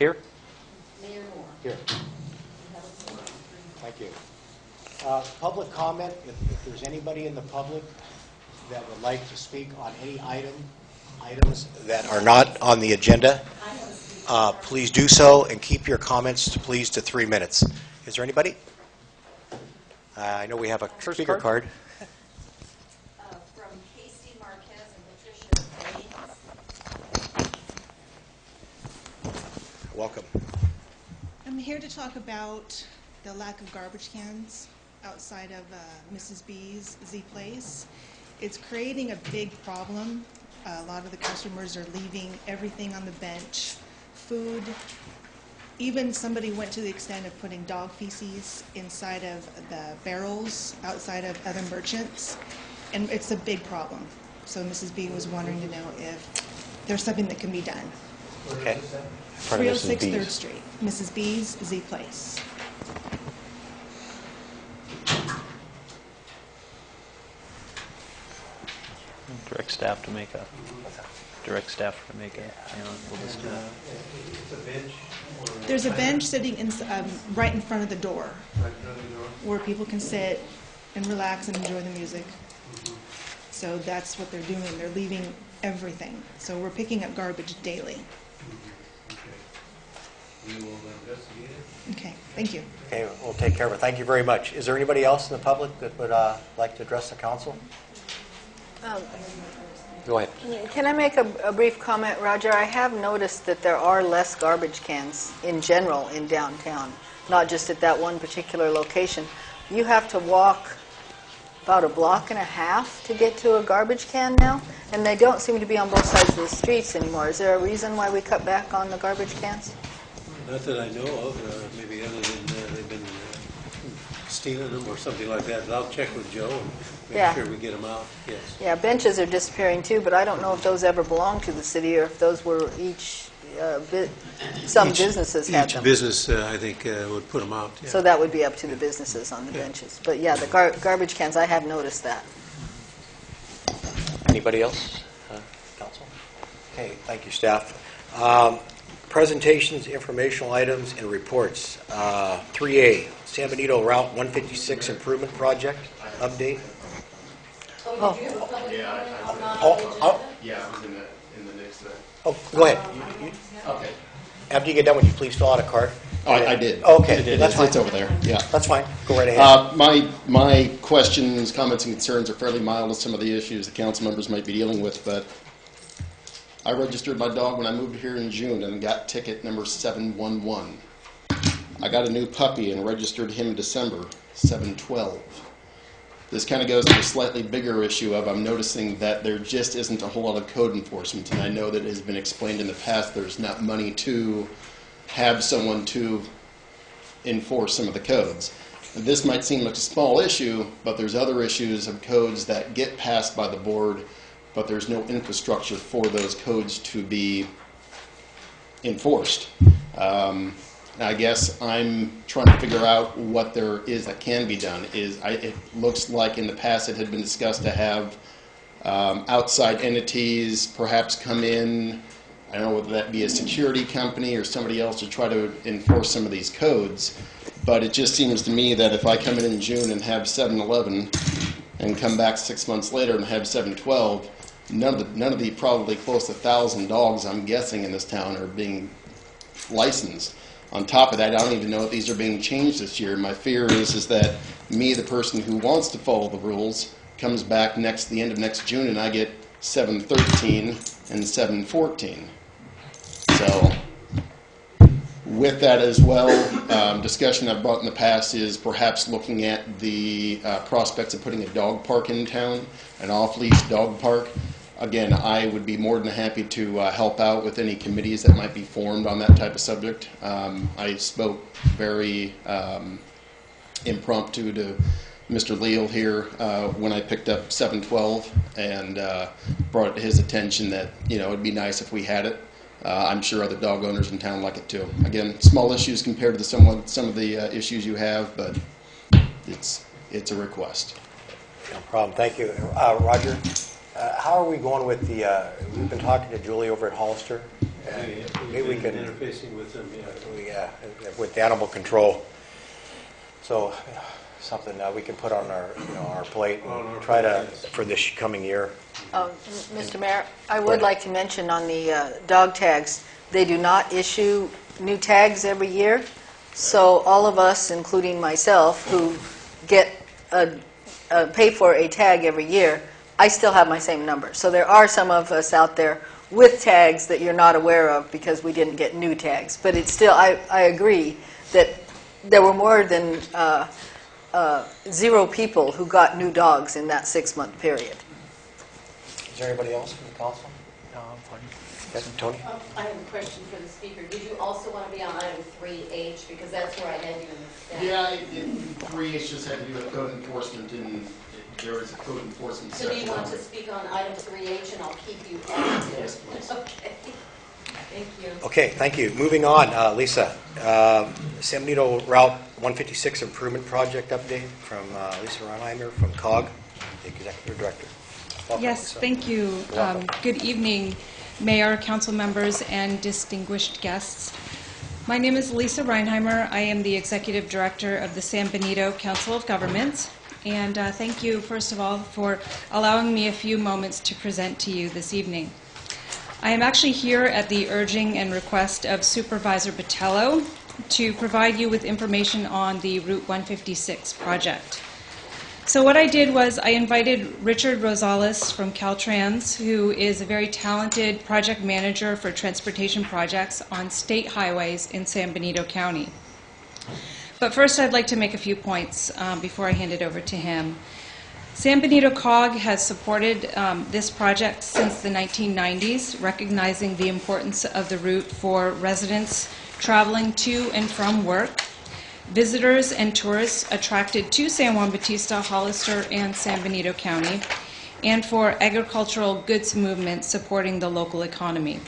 Here? Here. Thank you. Public comment, if there's anybody in the public that would like to speak on any items that are not on the agenda, please do so and keep your comments please to 3 minutes. Is there anybody? I know we have a speaker card. From Casey Marquez and Patricia Baines. Welcome. I'm here to talk about the lack of garbage cans outside of Mrs. B's Z Place. It's creating a big problem. A lot of the customers are leaving everything on the bench, food. Even somebody went to the extent of putting dog feces inside of the barrels outside of other merchants, and it's a big problem. So Mrs. B was wondering to know if there's something that can be done. Okay. 306 3rd Street, Mrs. B's Z Place. Direct staff to make a. We'll just do that. It's a bench. There's a bench sitting right in front of the door where people can sit and relax and enjoy the music. So that's what they're doing. They're leaving everything. So we're picking up garbage daily. We will investigate it. Okay, thank you. Okay, we'll take care of it. Thank you very much. Is there anybody else in the public that would like to address the council? Go ahead. Can I make a brief comment, Roger? I have noticed that there are less garbage cans in general in downtown, not just at that one particular location. You have to walk about 1.5 blocks to get to a garbage can now, and they don't seem to be on both sides of the streets anymore. Is there a reason why we cut back on the garbage cans? Not that I know of, maybe other than they've been stealing them or something like that. But I'll check with Joe and make sure we get them out. Yes. Yeah, benches are disappearing too, but I don't know if those ever belonged to the city or if those were each, businesses had them. Each business, I think, would put them out. Yeah. So that would be up to the businesses on the benches. But yeah, the garbage cans, I have noticed that. Anybody else? Council? Okay, thank you, staff. Presentations, informational items, and reports. 3A, San Benito Route 156 Improvement Project update. Oh. Yeah, yeah, I was in the next. Oh, go ahead. Okay. After you get done, would you please fill out a card? Oh, I did. Okay, that's fine. It's over there. Yeah, that's fine. Go right ahead. My questions, comments, and concerns are fairly mild as some of the issues the council members might be dealing with, but I registered my dog when I moved here in June and got ticket number 711. I got a new puppy and registered him in December, 712. This kind of goes to a slightly bigger issue of I'm noticing that there just isn't a whole lot of code enforcement, and I know that it has been explained in the past there's not money to have someone to enforce some of the codes. And this might seem like a small issue, but there's other issues of codes that get passed by the board, but there's no infrastructure for those codes to be enforced. I guess I'm trying to figure out what there is that can be done. It looks like in the past it had been discussed to have outside entities perhaps come in, I don't know whether that be a security company or somebody else to try to enforce some of these codes, but it just seems to me that if I come in June and have 711 and come back 6 months later and have 712, none of the probably close to 1,000 dogs I'm guessing in this town are being licensed. On top of that, I don't even know if these are being changed this year. My fear is that me, the person who wants to follow the rules, comes back the end of next June and I get 713 and 714. So with that as well, discussion I've brought in the past is perhaps looking at the prospects of putting a dog park in town, an off-leash dog park. Again, I would be more than happy to help out with any committees that might be formed on that type of subject. I spoke very impromptu to Mr. Leal here when I picked up 712 and brought it to his attention that it'd be nice if we had it. I'm sure other dog owners in town like it too. Again, small issues compared to some of the issues you have, but it's a request. No problem. Thank you, Roger. How are we going with the? We've been talking to Julie over at Hollister, maybe we can, Interfacing with them, yeah. with animal control. So something that we can put on our, our plate On our and try to, plate, yes. for this coming year. Mr. Mayor, I would like to mention on the dog tags, they do not issue new tags every year. So all of us, including myself, who get pay for a tag every year, I still have my same number. So there are some of us out there with tags that you're not aware of because we didn't get new tags. But it's still, I agree that there were more than 0 people who got new dogs in that 6-month period. Is there anybody else from the council? No, I'm fine. Yes, Tony? I have a question for the speaker. Did you also want to be on item 3H? Because that's where I had you in the stack. Yeah, 3H just had to do with code enforcement, and there is a code enforcement So section. do you want to speak on item 3H, and I'll keep you active? Yes, please. Okay. Thank you. Okay, thank you. Moving on, Lisa. San Benito Route 156 Improvement Project update from Lisa Ronheimer from COG, the Executive Director. Welcome, Yes, Lisa. thank you. Welcome. Good evening, Mayor, council members, and distinguished guests. My name is Lisa Reinheimer. I am the Executive Director of the San Benito Council of Governments. And thank you, first of all, for allowing me a few moments to present to you this evening. I am actually here at the urging and request of Supervisor Botello to provide you with information on the Route 156 project. So what I did was I invited Richard Rosales from Caltrans, who is a very talented project manager for transportation projects on state highways in San Benito County. But first I'd like to make a few points before I hand it over to him. San Benito COG has supported this project since the 1990s, recognizing the importance of the route for residents traveling to and from work, visitors and tourists attracted to San Juan Bautista, Hollister, and San Benito County, and for agricultural goods movement supporting the local economy.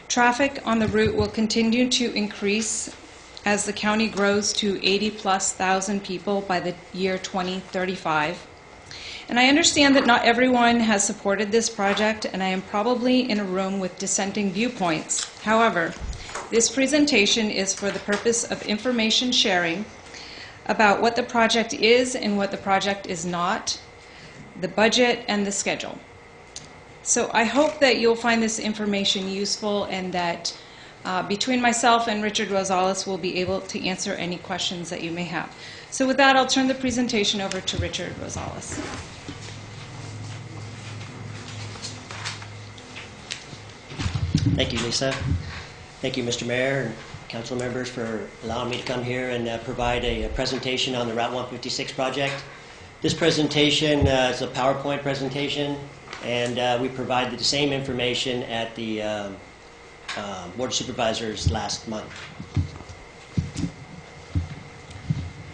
Traffic on the route will continue to increase as the county grows to 80,000+ people by the year 2035. And I understand that not everyone has supported this project, and I am probably in a room with dissenting viewpoints. However, this presentation is for the purpose of information sharing about what the project is and what the project is not, the budget, and the schedule. So I hope that you'll find this information useful and that between myself and Richard Rosales, we'll be able to answer any questions that you may have. So with that, I'll turn the presentation over to Richard Rosales. Thank you, Lisa. Thank you, Mr. Mayor and council members, for allowing me to come here and provide a presentation on the Route 156 project. This presentation is a PowerPoint presentation, and we provided the same information at the Board of Supervisors last month.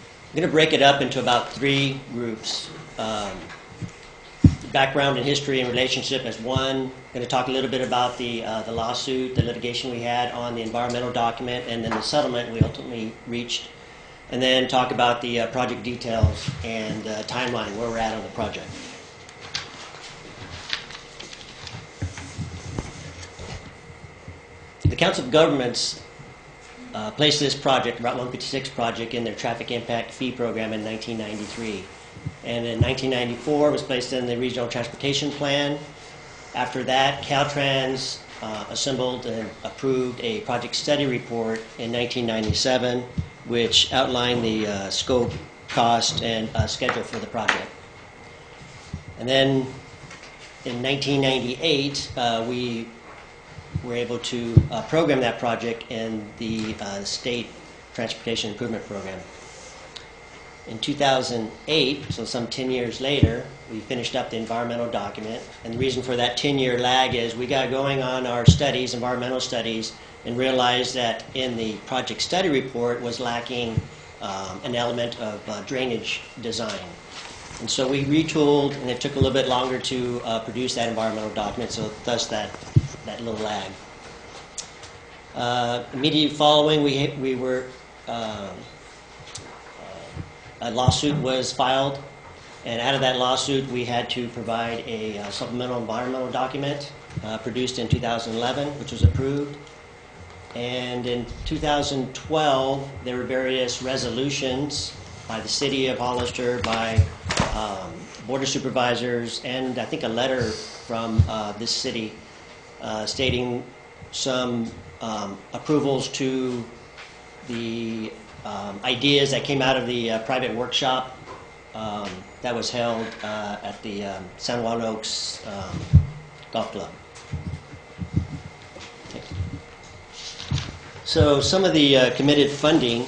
I'm going to break it up into about 3 groups. Background and history and relationship as one. I'm going to talk a little bit about the lawsuit, the litigation we had on the environmental document, and then the settlement we ultimately reached. And then talk about the project details and timeline, where we're at on the project. The Council of Governments placed this project, Route 156 project, in their traffic impact fee program in 1993. And in 1994, it was placed in the Regional Transportation Plan. After that, Caltrans assembled and approved a project study report in 1997, which outlined the scope, cost, and schedule for the project. And then in 1998, we were able to program that project in the State Transportation Improvement Program. In 2008, so some 10 years later, we finished up the environmental document. And the reason for that 10-year lag is we got going on our studies, environmental studies, and realized that in the project study report was lacking an element of drainage design. And so we retooled, and it took a little bit longer to produce that environmental document, so thus that little lag. Immediately following, a lawsuit was filed, and out of that lawsuit we had to provide a supplemental environmental document, produced in 2011, which was approved. And in 2012, there were various resolutions by the city of Hollister, by board of supervisors, and I think a letter from this city stating some approvals to the ideas that came out of the private workshop that was held at the San Juan Oaks Golf Club. Okay. So some of the committed funding,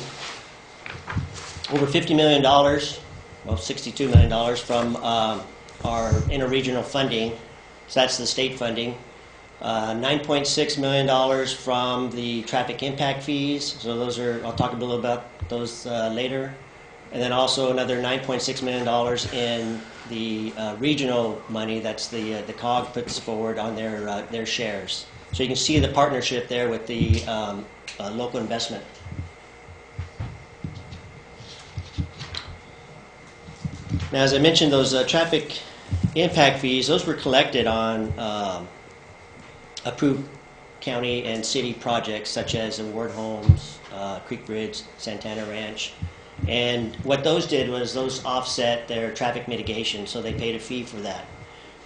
over $50 million, well, $62 million from our interregional funding, so that's the state funding. $9.6 million from the traffic impact fees, so those are, I'll talk a little about those later. And then also another $9.6 million in the regional money, that's the COG puts forward on their shares. So you can see the partnership there with the local investment. Now, as I mentioned, those traffic impact fees, those were collected on approved county and city projects such as Ward Homes, Creek Bridge, Santana Ranch. And what those did was those offset their traffic mitigation, so they paid a fee for that.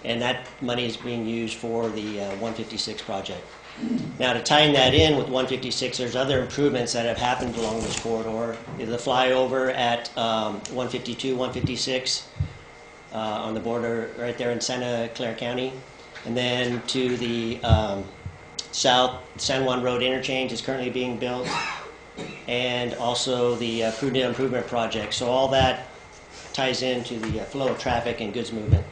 And that money is being used for the 156 project. Now, to tying that in with 156, there's other improvements that have happened along this corridor. The flyover at 152, 156 on the border right there in Santa Clara County. And then to the south, San Juan Road interchange is currently being built. And also the Prudent Improvement Project. So all that ties into the flow of traffic and goods movement.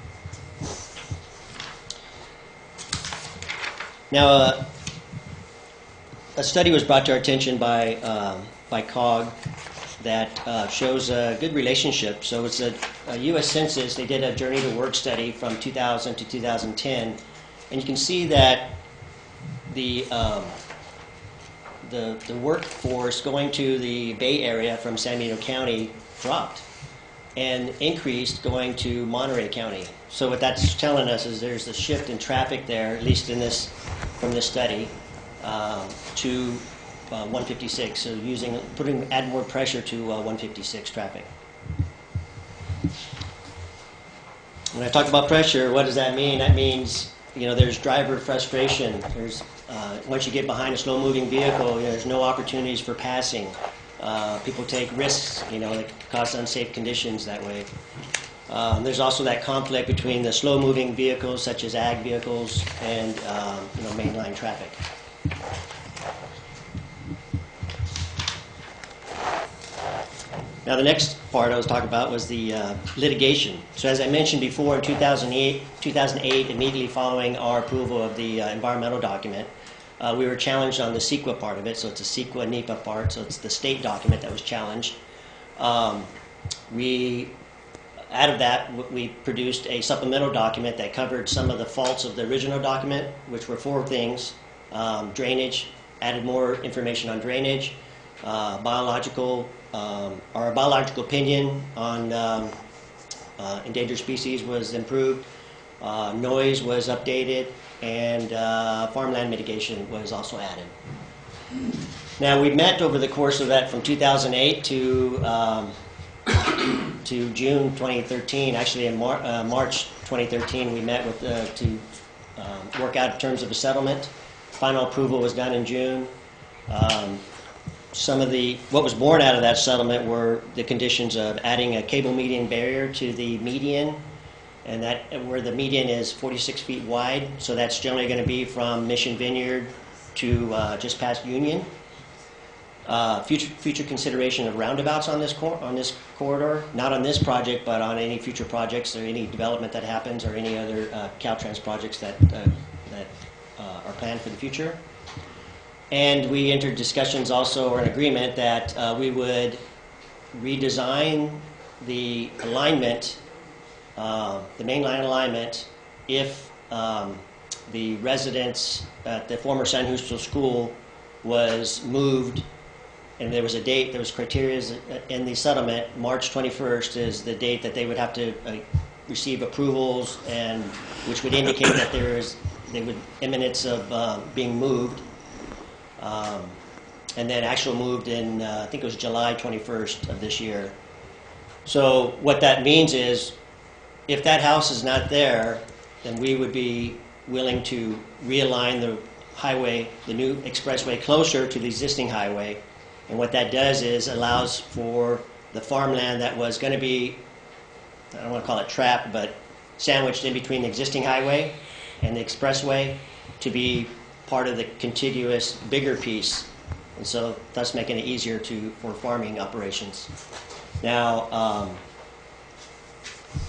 Now, a study was brought to our attention by COG that shows a good relationship. So it's a U.S. Census. They did a journey to work study from 2000 to 2010, and you can see that the workforce going to the Bay Area from San Benito County dropped and increased going to Monterey County. So what that's telling us is there's a shift in traffic there, at least in this from this study, to 156. So add more pressure to 156 traffic. When I talk about pressure, what does that mean? That means there's driver frustration. There's once you get behind a slow-moving vehicle, there's no opportunities for passing. People take risks, that cause unsafe conditions that way. There's also that conflict between the slow-moving vehicles, such as ag vehicles, and mainline traffic. Now, the next part I was talking about was the litigation. So, as I mentioned before, in 2008, immediately following our approval of the environmental document, we were challenged on the CEQA part of it. So, it's a CEQA NEPA part. So, it's the state document that was challenged. Out of that, we produced a supplemental document that covered some of the faults of the original document, which were 4 things: drainage, added more information on drainage, biological opinion on endangered species was improved, noise was updated, and farmland mitigation was also added. Now, we met over the course of that from 2008 to June 2013. Actually, in March 2013, we met with to work out terms of a settlement. Final approval was done in June. What was born out of that settlement were the conditions of adding a cable median barrier to the median, and that where the median is 46 feet wide, so that's generally going to be from Mission Vineyard to just past Union. Future consideration of roundabouts on this corridor, not on this project, but on any future projects or any development that happens or any other Caltrans projects that are planned for the future. And we entered discussions also, or an agreement, that we would redesign the alignment, the main line alignment, if the residents at the former San Justo School was moved, and there was a date, there was criteria in the settlement. March 21st is the date that they would have to receive approvals, and which would indicate that there is they would imminence of being moved, and then actually moved in, I think it was July 21st of this year. So what that means is, if that house is not there, then we would be willing to realign the highway, the new expressway, closer to the existing highway. And what that does is allows for the farmland that was going to be, I don't want to call it trapped, but sandwiched in between the existing highway and the expressway to be part of the contiguous bigger piece, and so thus making it easier for farming operations. Now,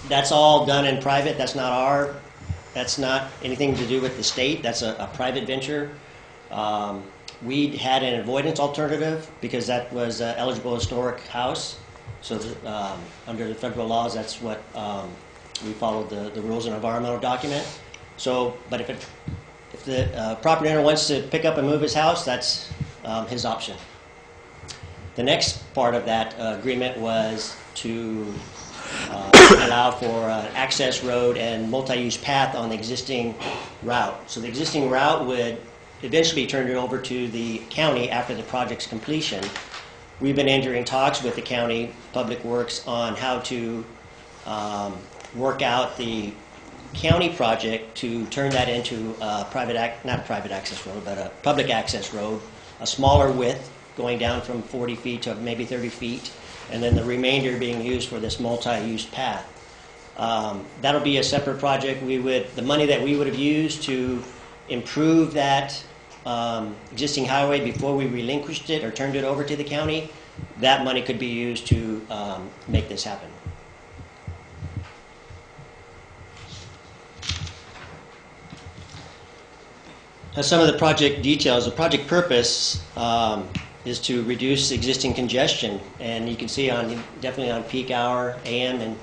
that's all done in private. That's not anything to do with the state. That's a private venture. We had an avoidance alternative because that was an eligible historic house. So under the federal laws, that's what we followed the rules in an environmental document. So, but if the property owner wants to pick up and move his house, that's his option. The next part of that agreement was to allow for an access road and multi-use path on the existing route. So the existing route would eventually be turned over to the county after the project's completion. We've been entering talks with the county public works on how to work out the county project to turn that into a not a private access road, but a public access road, a smaller width, going down from 40 feet to maybe 30 feet, and then the remainder being used for this multi-use path. That'll be a separate project. The money that we would have used to improve that existing highway before we relinquished it or turned it over to the county, that money could be used to make this happen. Now, some of the project details. The project purpose is to reduce existing congestion, and you can see definitely on peak hour, AM and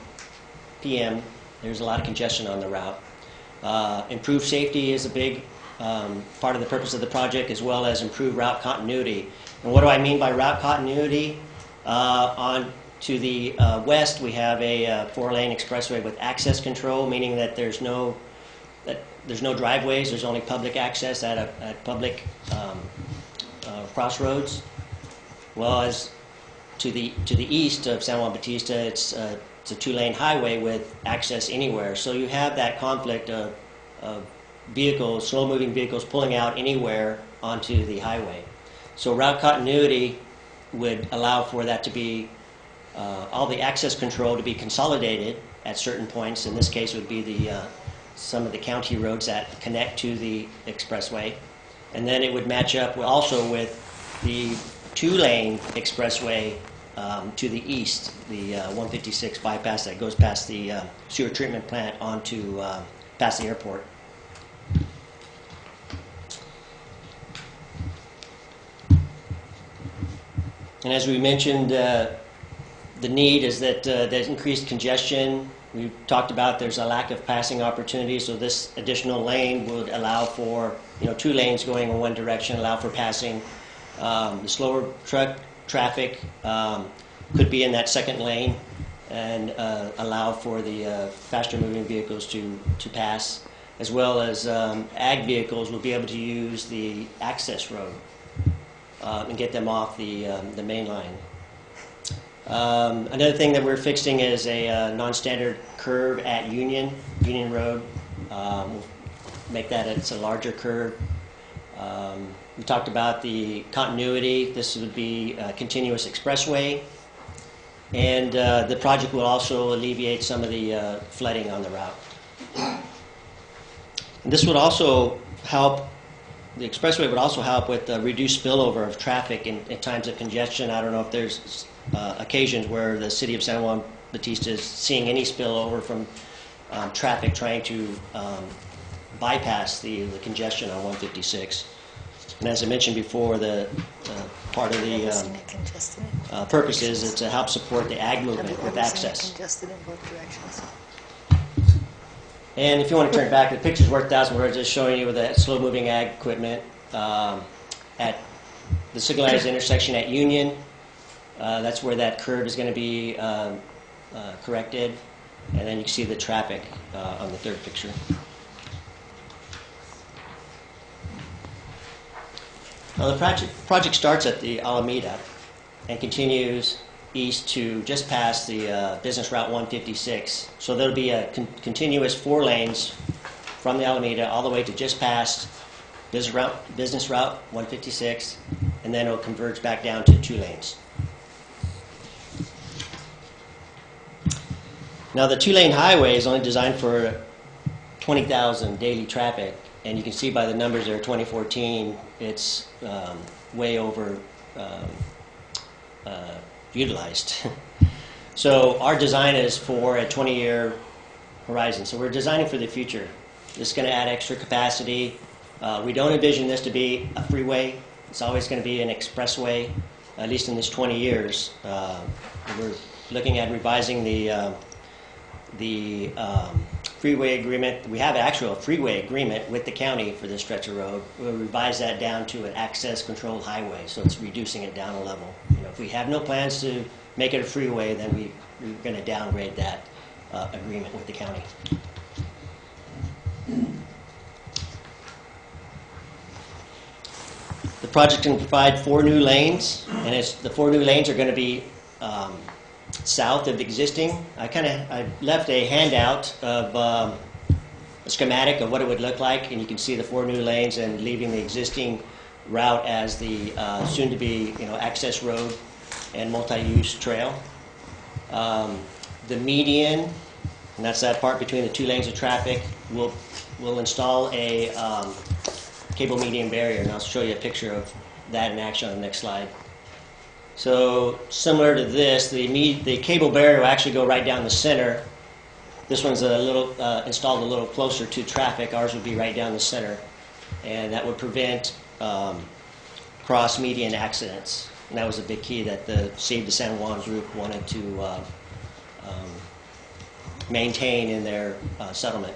PM, there's a lot of congestion on the route. Improved safety is a big part of the purpose of the project, as well as improved route continuity. And what do I mean by route continuity? To the west, we have a 4-lane expressway with access control, meaning that there's no driveways. There's only public access at public crossroads. Well, as to the east of San Juan Bautista, it's a 2-lane highway with access anywhere. So you have that conflict of vehicles, slow-moving vehicles, pulling out anywhere onto the highway. So route continuity would allow for that to be all the access control to be consolidated at certain points. In this case, it would be some of the county roads that connect to the expressway, and then it would match up also with the 2-lane expressway to the east, the 156 bypass that goes past the sewer treatment plant onto past the airport. And as we mentioned, the need is that there's increased congestion. We talked about there's a lack of passing opportunities, so this additional lane would allow for 2 lanes going in one direction, allow for passing. The slower truck traffic could be in that second lane and allow for the faster moving vehicles to pass, as well as ag vehicles will be able to use the access road and get them off the main line. Another thing that we're fixing is a non-standard curve at Union Road. We'll make that it's a larger curve. We talked about the continuity. This would be a continuous expressway, and the project will also alleviate some of the flooding on the route. And this would also help. The expressway would also help with reduced spillover of traffic in times of congestion. I don't know if there's occasions where the city of San Juan Bautista is seeing any spillover from traffic trying to bypass the congestion on 156. And as I mentioned before, the part of the purpose is to help support the ag movement with access. Congested in both directions. And if you want to turn back, the picture's worth 1,000 words. Just showing you with that slow-moving ag equipment at the signalized intersection at Union. That's where that curve is going to be corrected. And then you can see the traffic on the third picture. Well, the project starts at the Alameda and continues east to just past the Business Route 156. So there'll be a continuous 4 lanes from the Alameda all the way to just past Business Route 156, and then it'll converge back down to 2 lanes. Now the 2-lane highway is only designed for 20,000 daily traffic, and you can see by the numbers there, 2014, it's way over utilized. So our design is for a 20-year horizon. So we're designing for the future. This is going to add extra capacity. We don't envision this to be a freeway. It's always going to be an expressway, at least in this 20 years. We're looking at revising the freeway agreement. We have actually a freeway agreement with the county for this stretch of road. We'll revise that down to an access controlled highway, so it's reducing it down a level. If we have no plans to make it a freeway, then we're going to downgrade that agreement with the county. The project can provide 4 new lanes, and the 4 new lanes are going to be south of the existing. I left a handout of a schematic of what it would look like, and you can see the 4 new lanes and leaving the existing route as the soon-to-be access road and multi-use trail. The median, and that's that part between the 2 lanes of traffic, will install a cable median barrier, and I'll show you a picture of that in action on the next slide. So similar to this, the cable barrier will actually go right down the center. This one's installed a little closer to traffic. Ours would be right down the center, and that would prevent cross-median accidents. And that was a big key that the Save the San Juan group wanted to maintain in their settlement.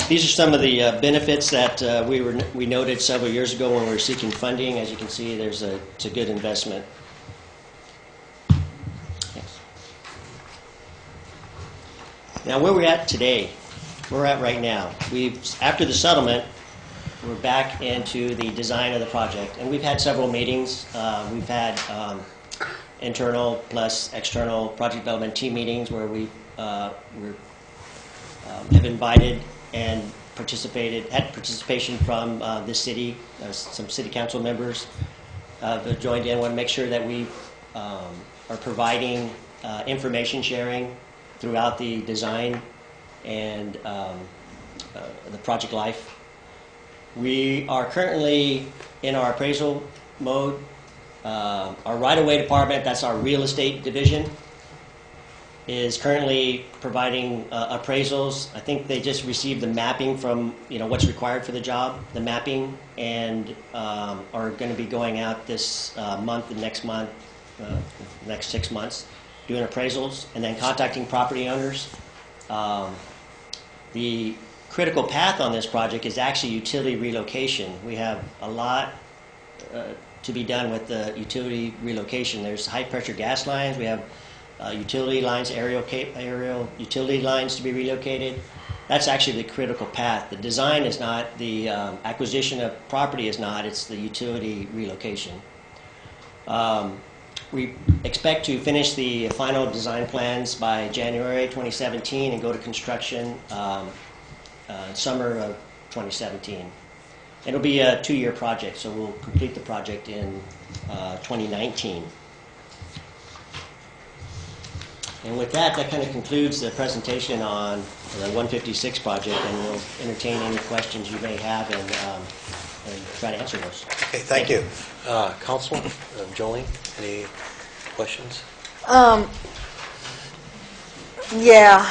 These are some of the benefits that we noted several years ago when we were seeking funding. As you can see, it's a good investment. Yes. Now, where we're at today, where we're at right now, after the settlement, we're back into the design of the project, and we've had several meetings. We've had internal plus external project development team meetings where we have invited and had participation from the city. Some city council members that joined in. Want to make sure that we are providing information sharing throughout the design and the project life. We are currently in our appraisal mode. Our right-of-way department, that's our real estate division, is currently providing appraisals. I think they just received the mapping from what's required for the job, the mapping, and are going to be going out this month and next month, next 6 months, doing appraisals and then contacting property owners. The critical path on this project is actually utility relocation. We have a lot to be done with the utility relocation. There's high-pressure gas lines. We have utility lines, aerial utility lines to be relocated. That's actually the critical path. The design is not, the acquisition of property is not, it's the utility relocation. We expect to finish the final design plans by January 2017 and go to construction summer of 2017. It'll be a 2-year project, so we'll complete the project in 2019. And with that, that kind of concludes the presentation on the 156 project, and we'll entertain any questions you may have and try to answer those. Okay, thank you. Council, Jolene, any questions? Yeah.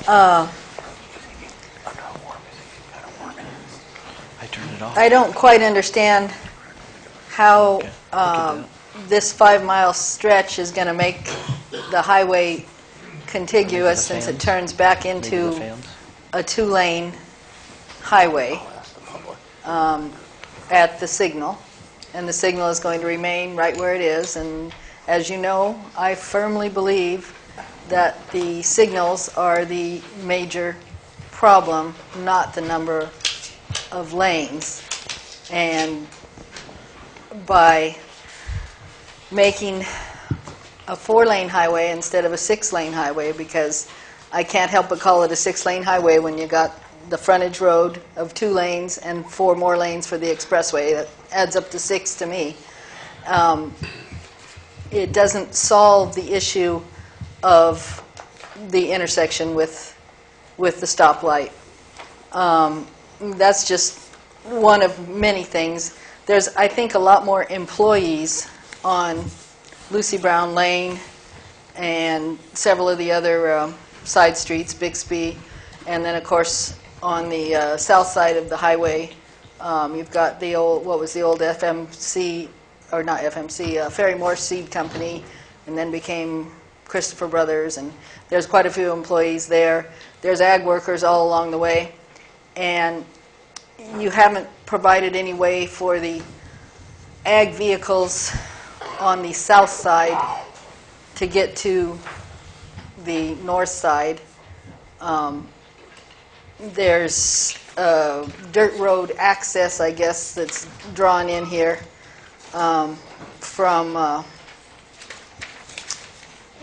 I turned it off. I don't quite understand how this 5-mile stretch is going to make the highway contiguous since it turns back into a 2-lane highway at the signal. And the signal is going to remain right where it is. And as you know, I firmly believe that the signals are the major problem, not the number of lanes. And by making a 4-lane highway instead of a 6-lane highway, because I can't help but call it a 6-lane highway when you got the frontage road of 2 lanes and 4 more lanes for the expressway. That adds up to 6 to me. It doesn't solve the issue of the intersection with the stoplight. That's just one of many things. There's, I think, a lot more employees on Lucy Brown Lane and several of the other side streets, Bixby, and then, of course, on the south side of the highway, you've got the old, what was the old FMC, or not FMC, Ferry Morse Seed Company, and then became Christopher Brothers, and there's quite a few employees there. There's ag workers all along the way, and you haven't provided any way for the ag vehicles on the south side to get to the north side. There's dirt road access, I guess, that's drawn in here from,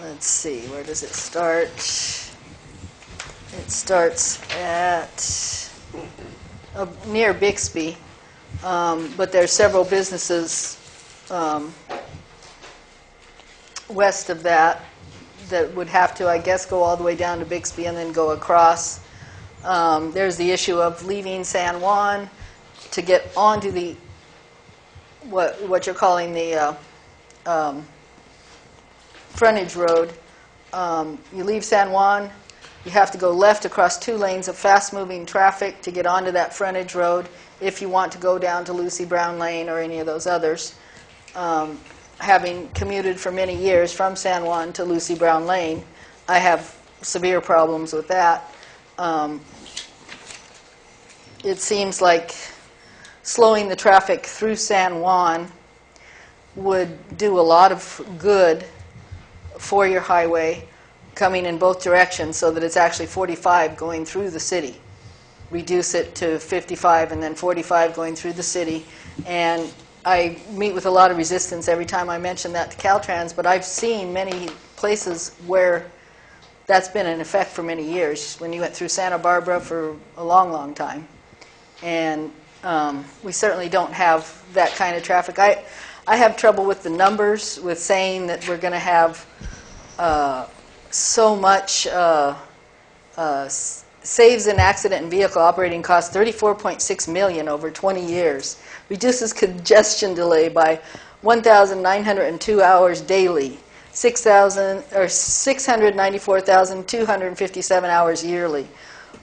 let's see, where does it start? It starts at near Bixby, but there's several businesses west of that that would have to, I guess, go all the way down to Bixby and then go across. There's the issue of leaving San Juan to get onto the what you're calling the frontage road. You leave San Juan, you have to go left across 2 lanes of fast-moving traffic to get onto that frontage road if you want to go down to Lucy Brown Lane or any of those others. Having commuted for many years from San Juan to Lucy Brown Lane, I have severe problems with that. It seems like slowing the traffic through San Juan would do a lot of good for your highway coming in both directions so that it's actually 45 going through the city. Reduce it to 55 and then 45 going through the city. And I meet with a lot of resistance every time I mention that to Caltrans, but I've seen many places where that's been in effect for many years, when you went through Santa Barbara for a long, long time. And we certainly don't have that kind of traffic. I have trouble with the numbers, with saying that we're going to have so much saves in accident and vehicle operating costs, $34.6 million over 20 years. Reduces congestion delay by 1,902 hours daily, 694,257 hours yearly.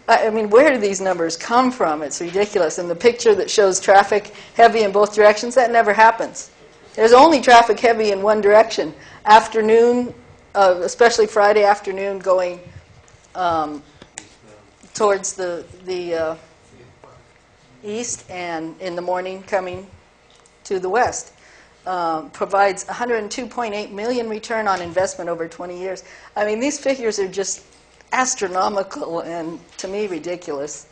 I mean, where do these numbers come from? It's ridiculous. And the picture that shows traffic heavy in both directions, that never happens. There's only traffic heavy in one direction. Afternoon, especially Friday afternoon, going towards the east, and in the morning coming to the west. Provides 102.8 million return on investment over 20 years. I mean, these figures are just astronomical and, to me, ridiculous.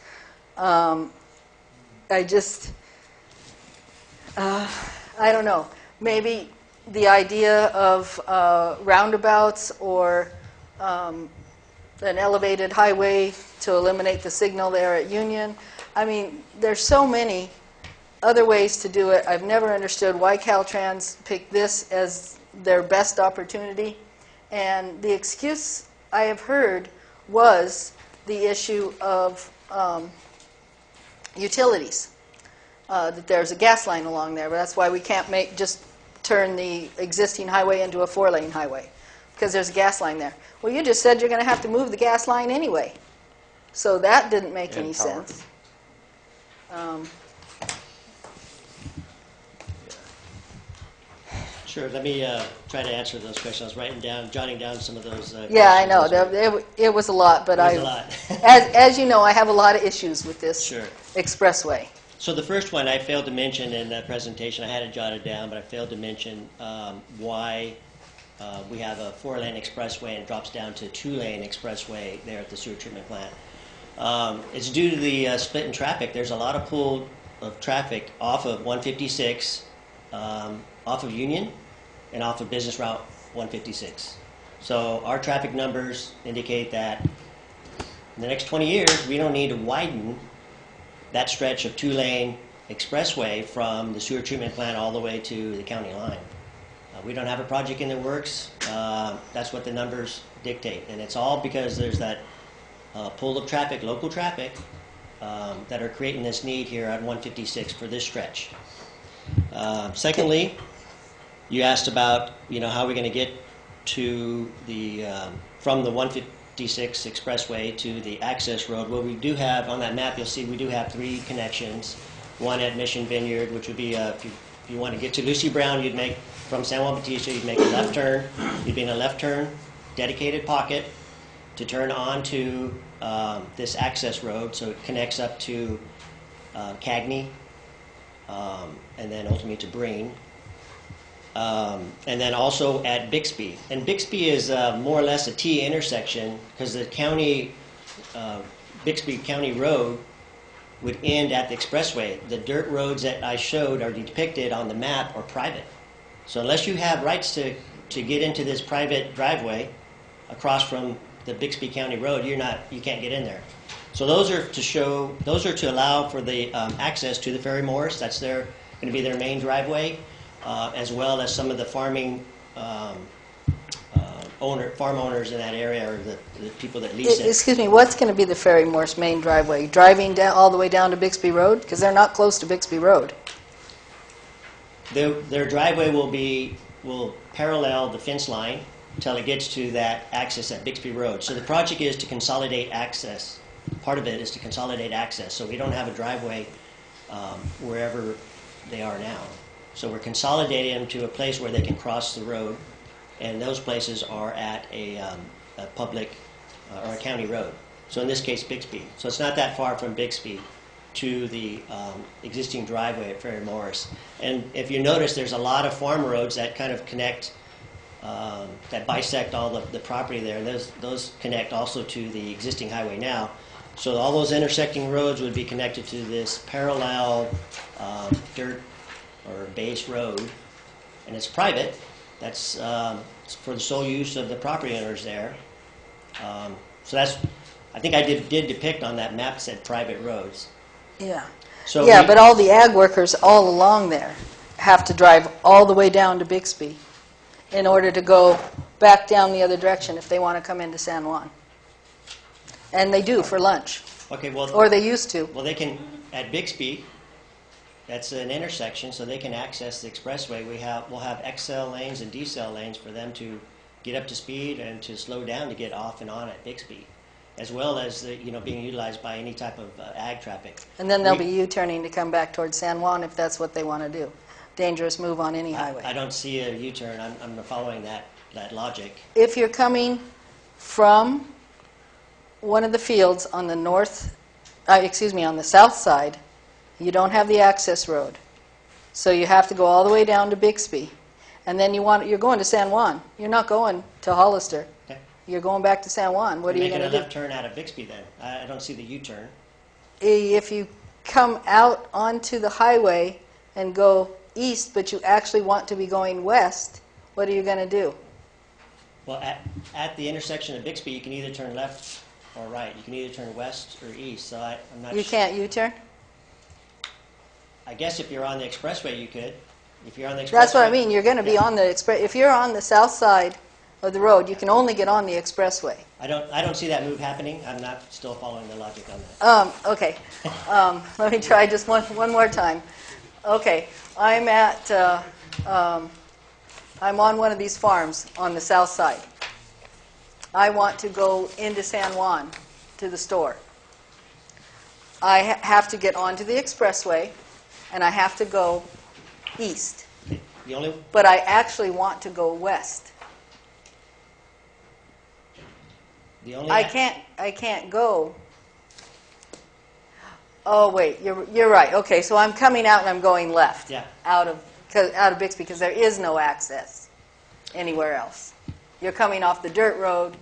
I don't know. Maybe the idea of roundabouts or an elevated highway to eliminate the signal there at Union. I mean, there's so many other ways to do it. I've never understood why Caltrans picked this as their best opportunity. And the excuse I have heard was the issue of utilities, that there's a gas line along there. But that's why we can't just turn the existing highway into a 4-lane highway, because there's a gas line there. Well, you just said you're going to have to move the gas line anyway. So that didn't make any sense. Sure. Let me try to answer those questions. I was jotting down some of those. Yeah, I know. It was a lot, but as you know, I have a lot of issues with this expressway. So the first one I failed to mention in the presentation. I had it jotted down, but I failed to mention why we have a 4-lane expressway and it drops down to 2-lane expressway there at the sewer treatment plant. It's due to the split in traffic. There's a lot of pooled of traffic off of 156, off of Union, and off of Business Route 156. So our traffic numbers indicate that in the next 20 years, we don't need to widen that stretch of two-lane expressway from the sewer treatment plant all the way to the county line. We don't have a project in the works. That's what the numbers dictate. And it's all because there's that pool of traffic, local traffic, that are creating this need here on 156 for this stretch. Secondly, you asked about, how we're going to get to the, from the 156 expressway to the access road. Well, we do have, on that map, you'll see we do have 3 connections. One at Mission Vineyard, which would be, if you want to get to Lucy Brown, you'd make, from San Juan Bautista, you'd make a left turn. You'd be in a left turn, dedicated pocket, to turn onto this access road, so it connects up to Cagney, and then ultimately to Breen. And then also at Bixby. And Bixby is more or less a T intersection, because the county, Bixby County Road would end at the expressway. The dirt roads that I showed are depicted on the map are private. So unless you have rights to get into this private driveway across from the Bixby County Road, you can't get in there. So those are to allow for the access to the Ferry Morris. That's going to be their main driveway, as well as some of the farming farm owners in that area, or the people that lease it. Excuse me, what's going to be the Ferry Morris main driveway? Driving down all the way down to Bixby Road? Because they're not close to Bixby Road. Their driveway will parallel the fence line until it gets to that access at Bixby Road. So the project is to consolidate access. Part of it is to consolidate access, so we don't have a driveway wherever they are now. So we're consolidating them to a place where they can cross the road, and those places are at a public or a county road. So in this case, Bixby. So it's not that far from Bixby to the existing driveway at Ferry Morris. And if you notice, there's a lot of farm roads that kind of connect, that bisect all the property there. And those connect also to the existing highway now. So all those intersecting roads would be connected to this parallel dirt or base road. And it's private. That's for the sole use of the property owners there. So that's, I think I did depict on that map, said private roads. Yeah. So yeah, but all the ag workers all along there have to drive all the way down to Bixby in order to go back down the other direction if they want to come into San Juan. And they do for lunch. Okay, well, or they used to. Well, they can, at Bixby, that's an intersection, so they can access the expressway. We'll have XL lanes and decel lanes for them to get up to speed and to slow down to get off and on at Bixby, as well as being utilized by any type of ag traffic. And then they'll be U-turning to come back towards San Juan if that's what they want to do. Dangerous move on any highway. I don't see a U-turn. I'm following that logic. If you're coming from one of the fields on the on the south side, you don't have the access road. So you have to go all the way down to Bixby. And then you're going to San Juan. You're not going to Hollister. Okay. You're going back to San Juan. What are you going to do? Making a left turn out of Bixby then. I don't see the U-turn. If you come out onto the highway and go east, but you actually want to be going west, what are you going to do? Well, at the intersection of Bixby, you can either turn left or right. You can either turn west or east. So I'm not. You can't U-turn? I guess if you're on the expressway, you could. If you're on the expressway. That's what I mean. You're going to be on the express. If you're on the south side of the road, you can only get on the expressway. I don't see that move happening. I'm not still following the logic on that. Okay. Let me try just one more time. Okay. I'm on one of these farms on the south side. I want to go into San Juan to the store. I have to get onto the expressway, and I have to go east. But I actually want to go west. I can't go. Oh wait, you're right. Okay, so I'm coming out and I'm going left. Yeah. Out of Bixby because there is no access anywhere else. You're coming off the dirt road.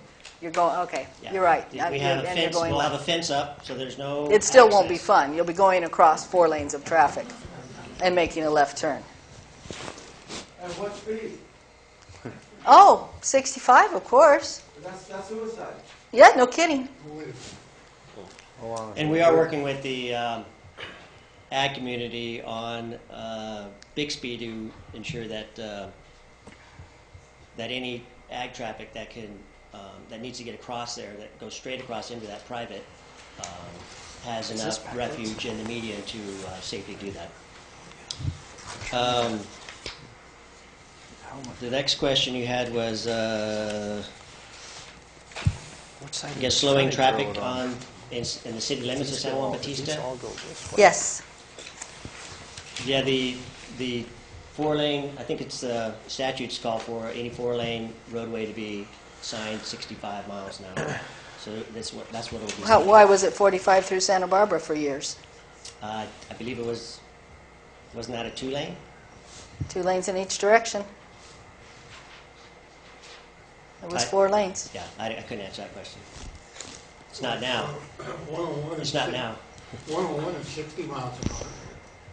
You're going, okay, Yeah. you're right. We have a And you're fence, going we'll have a left. fence up, so there's no It still won't be access. fun. You'll be going across 4 lanes of traffic and making a left turn. At what speed? Oh, 65, of course. That's suicide. Yeah, no kidding. And we are working with the ag community on Bixby to ensure that that any ag traffic that can that needs to get across there, that goes straight across into that private, has enough refuge in the median to safely do that. The next question you had was, What side I of guess, the slowing side traffic road on in the city limits of San Juan These Bautista. all go this way. Yes. Yeah, the 4-lane, I think it's the statutes call for any 4-lane roadway to be signed 65 miles an hour. So that's what it'll be. Why was it 45 through Santa Barbara for years? I believe it wasn't that a 2-lane? 2 lanes in each direction. It was 4 lanes. Yeah, I couldn't answer that question. It's not now. 101 It's not now. 101 is 60 miles an hour.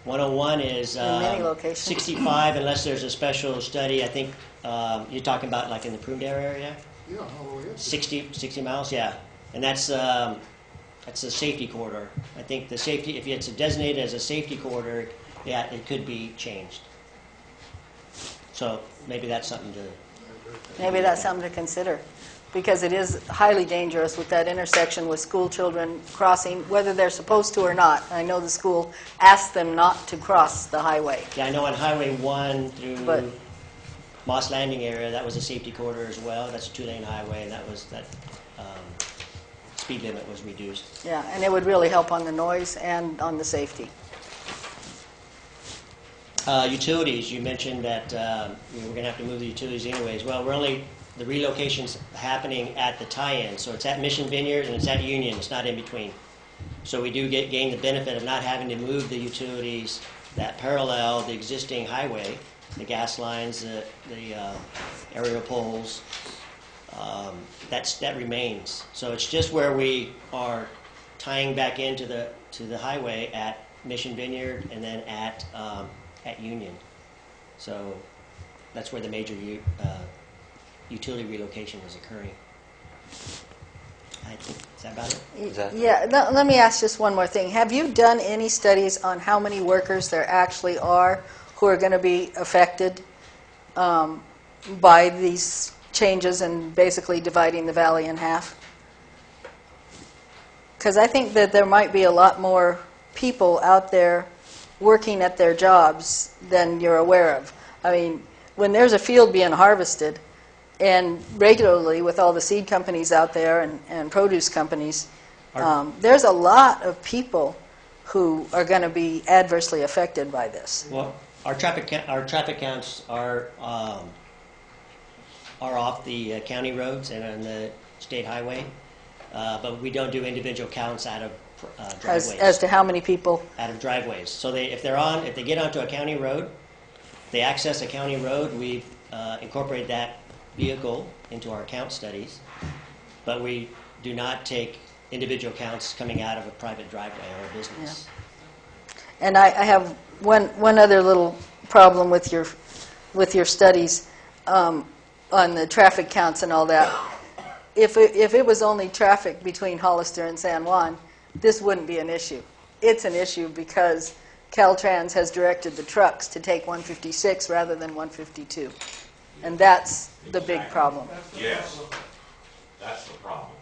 101 is In many locations. 65 unless there's a special study. I think you're talking about like in the Prunedale area? Yeah, all the way up. 60 miles, yeah. And that's a safety corridor. I think the safety, if it's designated as a safety corridor, yeah, it could be changed. So maybe that's something to... Maybe that's something to consider, because it is highly dangerous with that intersection with school children crossing, whether they're supposed to or not. I know the school asked them not to cross the highway. Yeah, I know on Highway 1 But- through Moss Landing area, that was a safety corridor as well. That's a 2-lane highway, and that speed limit was reduced. Yeah, and it would really help on the noise and on the safety. Utilities, you mentioned that we're going to have to move the utilities anyways. Well, the relocation's happening at the tie-in, so it's at Mission Vineyard and it's at Union. It's not in between. So we do gain the benefit of not having to move the utilities that parallel the existing highway, the gas lines, the aerial poles. That remains. So it's just where we are tying back into the highway at Mission Vineyard and then at Union. So that's where the major utility relocation is occurring. I think, is that about it? Yeah, let me ask just one more thing. Have you done any studies on how many workers there actually are who are going to be affected by these changes and basically dividing the valley in half? Because I think that there might be a lot more people out there working at their jobs than you're aware of. I mean, when there's a field being harvested, and regularly with all the seed companies out there and produce companies, there's a lot of people who are going to be adversely affected by this. Well, our traffic counts are off the county roads and on the state highway, but we don't do individual counts out of driveways. As to how many people? Out of driveways. So if they get onto a county road, they access a county road, we incorporate that vehicle into our count studies, but we do not take individual counts coming out of a private driveway or a business. Yeah. And I have one other little problem with your studies on the traffic counts and all that. If it was only traffic between Hollister and San Juan, this wouldn't be an issue. It's an issue because Caltrans has directed the trucks to take 156 rather than 152. And that's the big problem. Yes, that's the problem.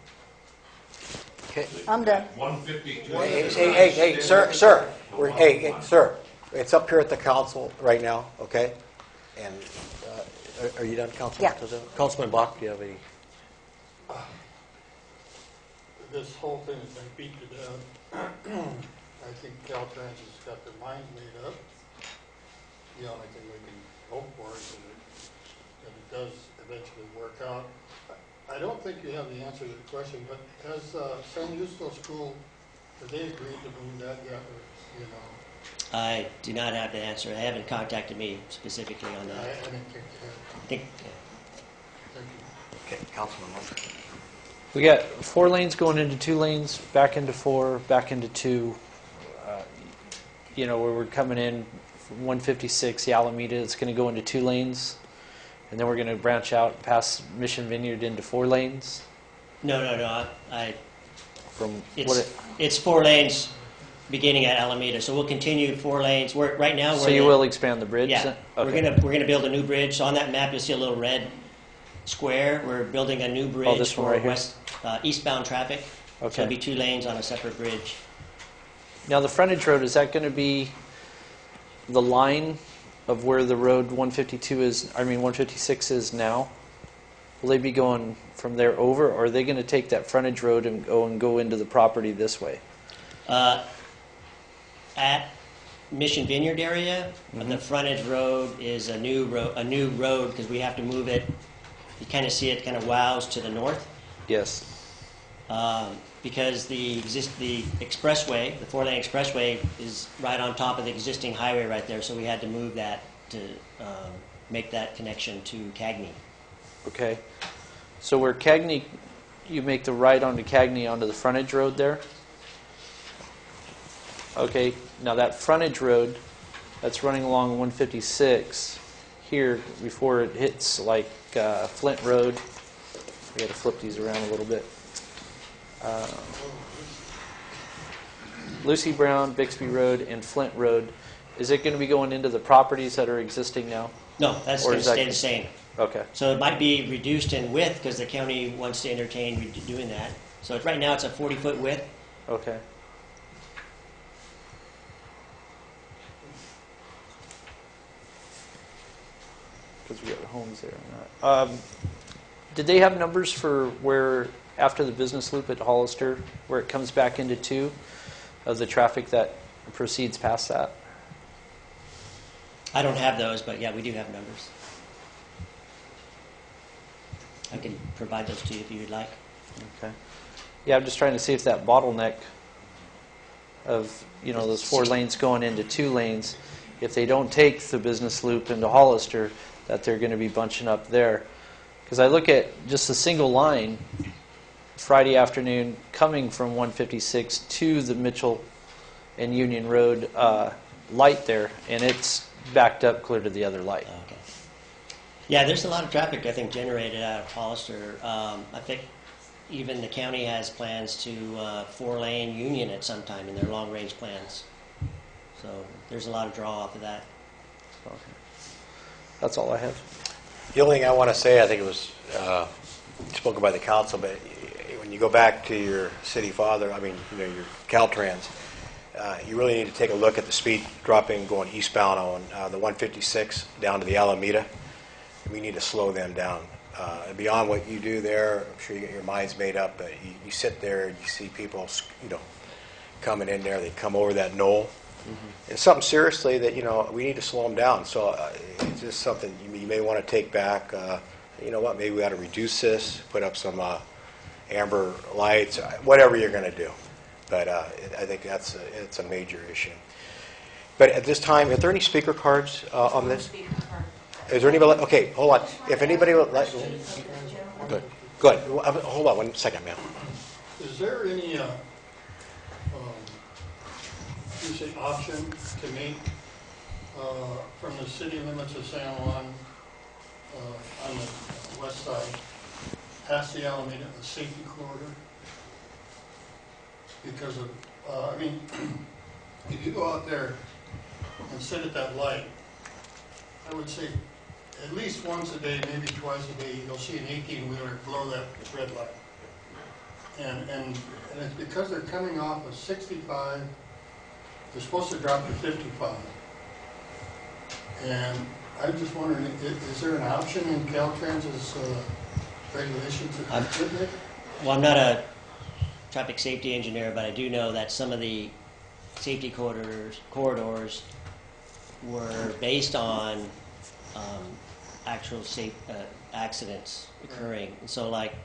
Okay. I'm done. 152. Hey, sir. Hey, sir. It's up here at the council right now, okay? And are you done, Councilman? Yeah. Councilman Bach, do you have any? This whole thing has been beat to death. I think Caltrans has got their minds made up. The only thing we can hope for is that it does eventually work out. I don't think you have the answer to the question, but has San Justo School, have they agreed to move that yet, or, you know? I do not have the answer. They haven't contacted me specifically on I that. didn't think they had. I think, Thank you. Okay, Councilman Moore. We got 4 lanes going into 2 lanes, back into 4, back into 2. You know, where we're coming in from 156, the Alameda, it's going to go into 2 lanes. And then we're going to branch out past Mission Vineyard into 4 lanes. No. From It's 4 lanes beginning at Alameda, so we'll continue 4 lanes. Right now, so you will expand the bridge? Yeah, then? we're Okay. gonna build a new bridge. So on that map, you'll see a little red square. We're building a new bridge this one for right here? eastbound traffic. So Okay. it'll be 2 lanes on a separate bridge. Now the frontage road, is that going to be the line of where the road 156 is now? Will they be going from there over, or are they going to take that frontage road and go into the property this way? At Mission Vineyard area, the frontage road is a new road because we have to move it. You kind of see it kind of wows to the north. Yes. Because the expressway, the 4-lane expressway, is right on top of the existing highway right there, so we had to move that to make that connection to Cagney. Okay. So where Cagney, you make the right onto Cagney onto the frontage road there? Okay. Now that frontage road that's running along 156 here before it hits like Flint Road. We got to flip these around a little bit. Lucy Brown, Bixby Road, and Flint Road. Is it going to be going into the properties that are existing now? No, that's Or going to is that- stay the same. Okay. So it might be reduced in width because the county wants to entertain doing that. So right now it's a 40-foot width. Okay. Because we got homes there and that. Did they have numbers for where, after the business loop at Hollister, where it comes back into 2 of the traffic that proceeds past that? I don't have those, but yeah, we do have numbers. I can provide those to you if you would like. Okay. Yeah, I'm just trying to see if that bottleneck of, you know, those 4 lanes going into 2 lanes, if they don't take the business loop into Hollister, that they're going to be bunching up there. Because I look at just a single line Friday afternoon coming from 156 to the Mitchell and Union Road light there, and it's backed up clear to the other light. Okay. Yeah, there's a lot of traffic, I think, generated out of Hollister. I think even the county has plans to 4-lane Union at some time in their long-range plans. So there's a lot of draw off of that. Okay. That's all I have. The only thing I want to say, I think it was spoken by the council, but when you go back to your city father, I mean, you know, your Caltrans, you really need to take a look at the speed dropping going eastbound on the 156 down to the Alameda. We need to slow them down. And beyond what you do there, I'm sure you get your minds made up, but you sit there and you see people, you know, coming in there, they come over that knoll. Mm-hmm. It's something seriously that, you know, we need to slow them down. So it's just something you may want to take back. You know what, maybe we ought to reduce this, put up some amber lights, whatever you're going to do. But I think it's a major issue. But at this time, are there any speaker cards on this? Is there anybody? Okay, hold on. If anybody would like, good. Good. Hold on 1 second, ma'am. Is there any, you say option to make from the city limits of San Juan on the west side, past the Alameda, a safety corridor? Because of, I mean, if you go out there and sit at that light, I would say at least once a day, maybe twice a day, you'll see an 18-wheeler blow that red light. And it's because they're coming off of 65, they're supposed to drop to 55. And I'm just wondering, is there an option in Caltrans's regulations that could make? Well, I'm not a traffic safety engineer, but I do know that some of the safety corridors were based on actual accidents occurring. So like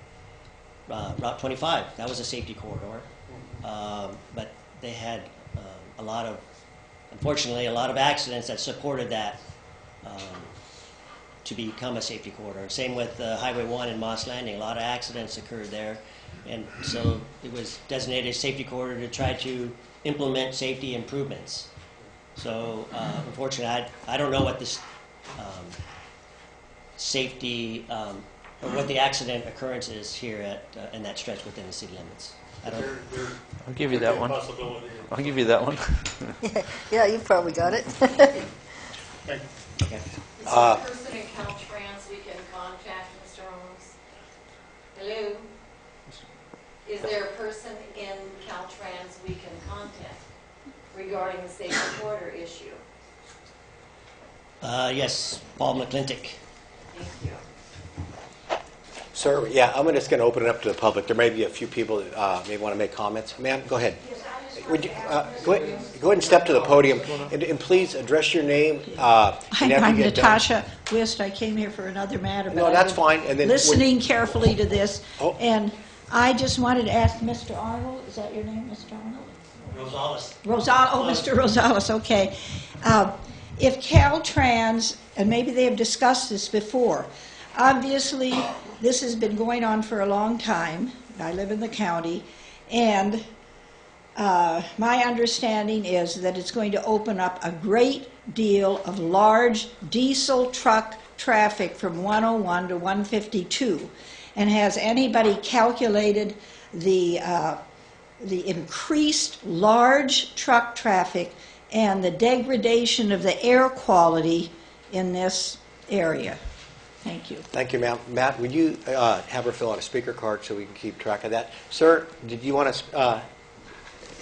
Route 25, that was a safety corridor, but they had unfortunately, a lot of accidents that supported that to become a safety corridor. Same with Highway 1 in Moss Landing. A lot of accidents occurred there. And so it was designated a safety corridor to try to implement safety improvements. So unfortunately, I don't know what this safety or what the accident occurrence is here at in that stretch within the city limits. I don't. I'll give you that one. I'll give you that one. Yeah, you probably got it. Okay. Is there a person in Caltrans we can contact, Mr. Holmes? Hello? Is there a person in Caltrans we can contact regarding the safety corridor issue? Yes, Paul McClintock. Thank you. Sir, yeah, I'm just going to open it up to the public. There may be a few people that may want to make comments. Ma'am, go ahead. Would you, go ahead and step to the podium, and please address your name. I'm Natasha Wist. I came here for another matter. No, that's fine. And then listening carefully to this, Oh. and I just wanted to ask Mr. Arnold. Is that your name, Mr. Arnold? Rosales. Mr. Rosales. Okay. If Caltrans, and maybe they have discussed this before, obviously this has been going on for a long time. I live in the county, and my understanding is that it's going to open up a great deal of large diesel truck traffic from 101 to 152. And has anybody calculated the increased large truck traffic and the degradation of the air quality in this area? Thank you. Thank you, ma'am. Matt, would you have her fill out a speaker card so we can keep track of that? Sir, did you want to,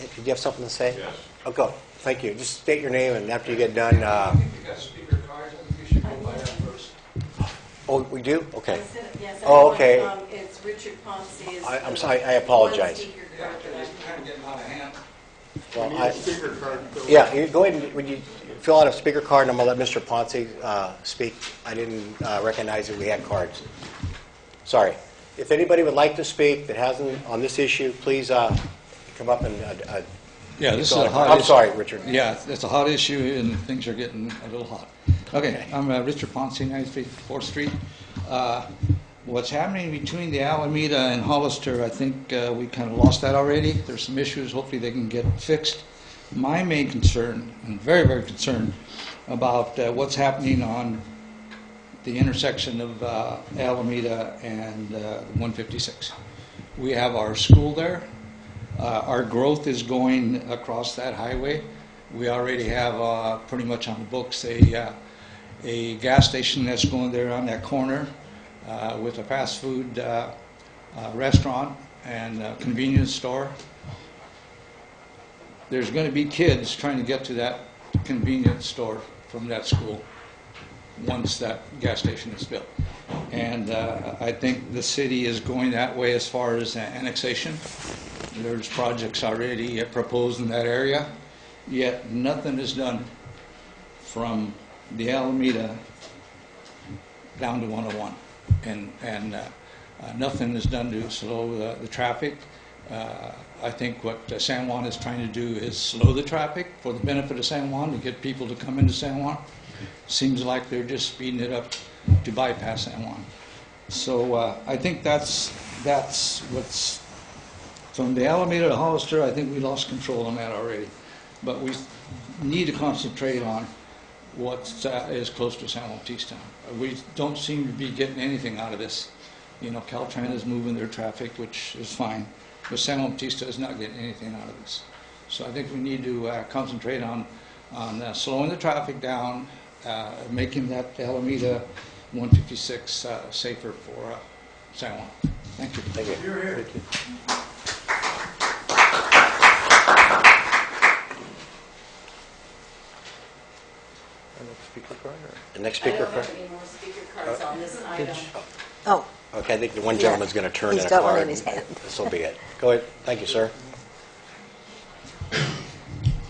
did you have something to say? Yes. Oh, go. Thank you. Just state your name, and after you get done. I think you got speaker cards. I think you should go by that first. Oh, we do? Okay. Yes, Oh, okay. It's Richard Ponce. I'm sorry. I apologize. Yeah, it's kind of getting out of hand. Well, yeah, you go ahead and would you fill out a speaker card, and I'm going to let Mr. Ponce speak. I didn't recognize that we had cards. Sorry. If anybody would like to speak that hasn't on this issue, please come up and. Yeah, this is a hot I'm issue. sorry, Richard. Yeah, it's a hot issue, and things are getting a little hot. Okay, I'm Richard Ponce, 94th Street. What's happening between the Alameda and Hollister, I think we kind of lost that already. There's some issues. Hopefully they can get fixed. My main concern, and very, very concerned, about what's happening on the intersection of Alameda and 156. We have our school there. Our growth is going across that highway. We already have pretty much on the books a gas station that's going there on that corner with a fast food restaurant and a convenience store. There's going to be kids trying to get to that convenience store from that school once that gas station is built. And I think the city is going that way as far as annexation. There's projects already proposed in that area, yet nothing is done from the Alameda down to 101, and nothing is done to slow the traffic. I think what San Juan is trying to do is slow the traffic for the benefit of San Juan, to get people to come into San Juan. Seems like they're just speeding it up to bypass San Juan. So I think that's what's from the Alameda to Hollister. I think we lost control on that already, but we need to concentrate on what is close to San Bautista. We don't seem to be getting anything out of this. You know, Caltrans is moving their traffic, which is fine, but San Bautista is not getting anything out of this. So I think we need to concentrate on slowing the traffic down, making that Alameda 156 safer for San Juan. Thank you. Thank you. Here. Thank you. Speaker card? The next I speaker don't card. have any more speaker cards on this item. Oh, Okay, I think the one gentleman's going to turn He's in a got card. one in his hand. This will be it. Go ahead. Thank you, sir.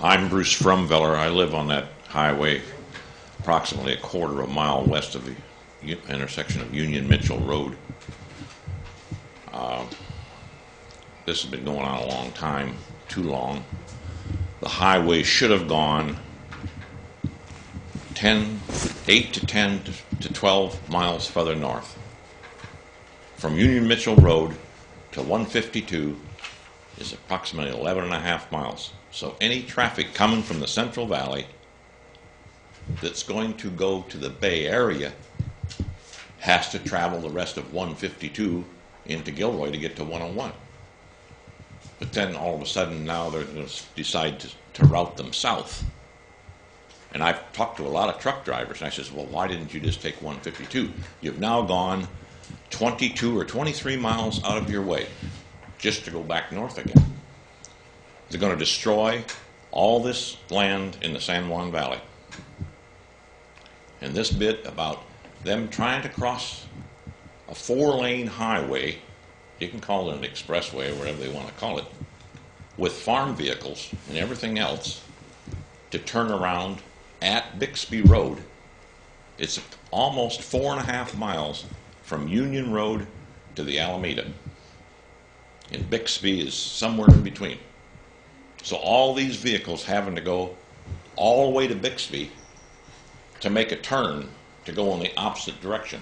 I'm Bruce Frumveller. I live on that highway approximately a quarter of a mile west of the intersection of Union Mitchell Road. This has been going on a long time, too long. The highway should have gone 8 to 10 to 12 miles further north. From Union Mitchell Road to 152 is approximately 11.5 miles. So any traffic coming from the Central Valley that's going to go to the Bay Area has to travel the rest of 152 into Gilroy to get to 101. But then all of a sudden now they're going to decide to route them south. And I've talked to a lot of truck drivers, and I says, well, why didn't you just take 152? You've now gone 22 or 23 miles out of your way just to go back north again. They're going to destroy all this land in the San Juan Valley. And this bit about them trying to cross a 4-lane highway, you can call it an expressway or whatever they want to call it, with farm vehicles and everything else to turn around at Bixby Road. It's almost 4.5 miles from Union Road to the Alameda. And Bixby is somewhere in between. So all these vehicles having to go all the way to Bixby to make a turn to go in the opposite direction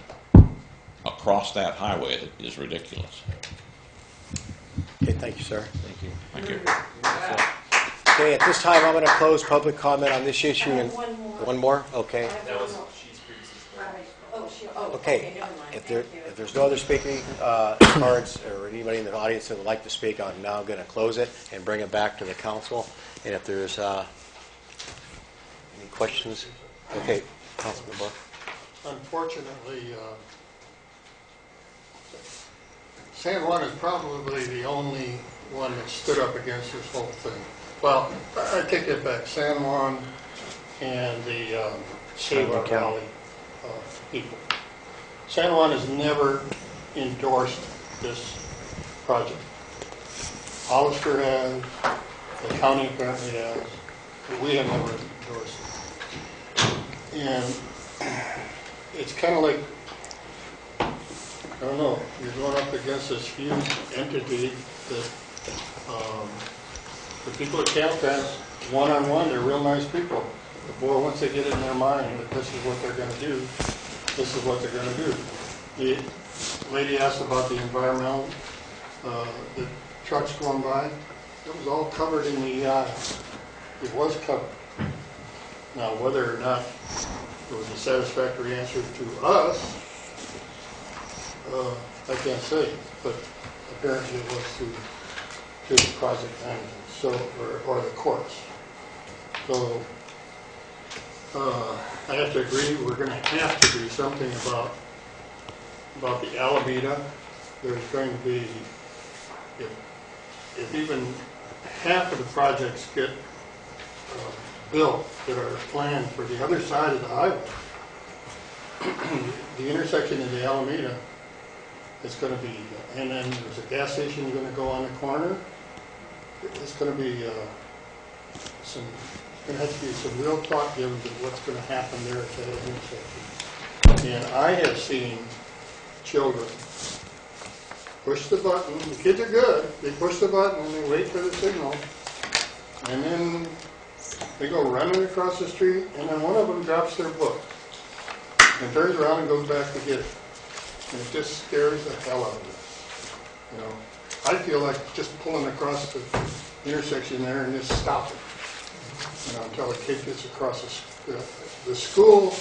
across that highway is ridiculous. Okay, thank you, sir. Thank you. Thank you. Okay, at this time, I'm going to close public comment on this issue. And one more? Okay. Okay, if there's no other speaking cards or anybody in the audience that would like to speak, I'm now going to close it and bring it back to the council. And if there's any questions, okay, Councilman Buck. Unfortunately, San Juan is probably the only one that stood up against this whole thing. Well, I take it back. San Juan and the Sierra Valley people. San Juan has never endorsed this project. Hollister has, the county apparently has, but we have never endorsed it. And it's kind of like, I don't know, you're going up against this huge entity that the people at Caltrans, one-on-one, they're real nice people. But boy, once they get it in their mind that this is what they're going to do, this is what they're going to do. The lady asked about the environmental, the trucks going by. It was all covered in the EI. It was covered. Now, whether or not it was a satisfactory answer to us, I can't say, but apparently it was to the project manager, or the courts. So I have to agree. We're going to have to do something about the Alameda. There's going to be, if even half of the projects get built that are planned for the other side of the highway, the intersection of the Alameda is going to be, and then there's a gas station going to go on the corner. It's going to be going to have to be some real thought given to what's going to happen there at that intersection. And I have seen children push the button. The kids are good. They push the button and they wait for the signal, and then they go running across the street, and then one of them drops their book and turns around and goes back to get it. And it just scares the hell out of me. You know, I feel like just pulling across the intersection there and just stopping, you know, until the kid gets across the school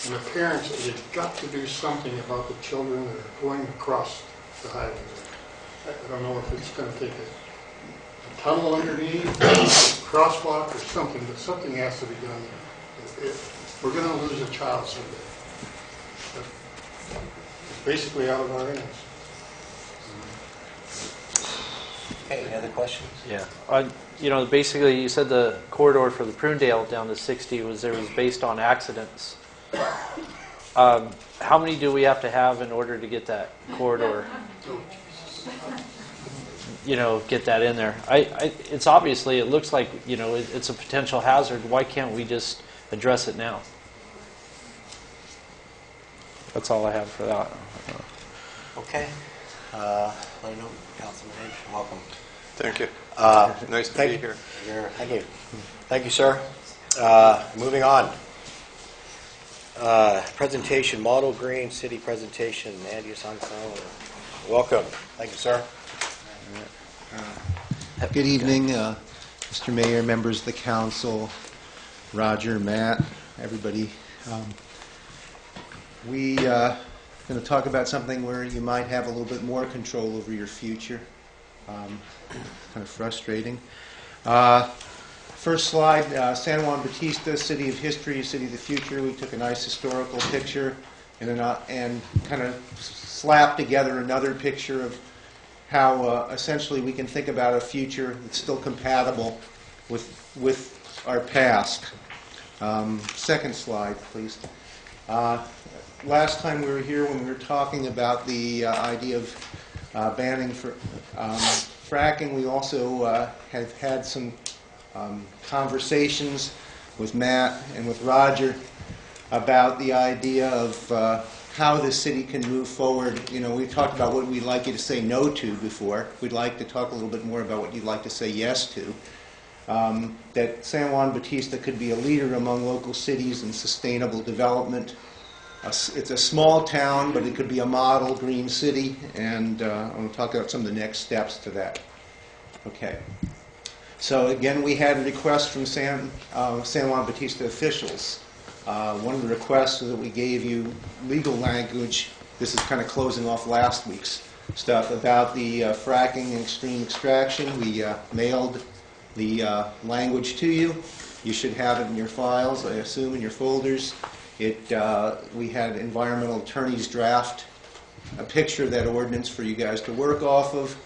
and the parents. You've got to do something about the children that are going across the highway. I don't know if it's going to take a tunnel underneath, crosswalk or something, but something has to be done. We're going to lose a child someday. It's basically out of our hands. Okay, any other questions? Yeah. You know, basically, you said the corridor for the Prunedale down to 60 was based on accidents. How many do we have to have in order to get that corridor? You know, get that in there. It's obviously, it looks like, you know, it's a potential hazard. Why can't we just address it now? That's all I have for that. Okay. Let me know, Councilman H. Welcome. Thank you. Nice to be here. Thank you. Thank you, sir. Moving on. Presentation, Model Green City Presentation, Andy Sanford. Welcome. Thank you, sir. Good evening, Mr. Mayor, members of the council, Roger, Matt, everybody. We going to talk about something where you might have a little bit more control over your future. Kind of frustrating. First slide, San Juan Bautista, City of History, City of the Future. We took a nice historical picture and kind of slapped together another picture of how essentially we can think about a future that's still compatible with our past. Second slide, please. Last time we were here when we were talking about the idea of banning fracking, we also have had some conversations with Matt and with Roger about the idea of how the city can move forward. You know, we've talked about what we'd like you to say no to before. We'd like to talk a little bit more about what you'd like to say yes to. That San Juan Bautista could be a leader among local cities in sustainable development. It's a small town, but it could be a model green city, and I'm going to talk about some of the next steps to that. Okay. So again, we had a request from San Juan Bautista officials. One of the requests was that we gave you legal language. This is kind of closing off last week's stuff about the fracking and extreme extraction. We mailed the language to you. You should have it in your files, I assume, in your folders. We had environmental attorneys draft a picture of that ordinance for you guys to work off of.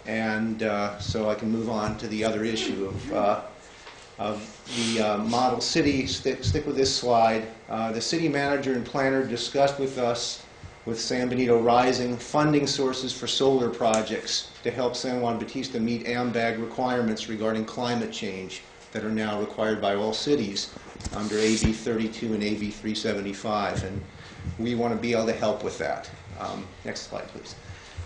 And so I can move on to the other issue of the model city. Stick with this slide. The city manager and planner discussed with us, with San Benito Rising, funding sources for solar projects to help San Juan Bautista meet AMBAG requirements regarding climate change that are now required by all cities under AB 32 and AB 375. And we want to be able to help with that. Next slide, please.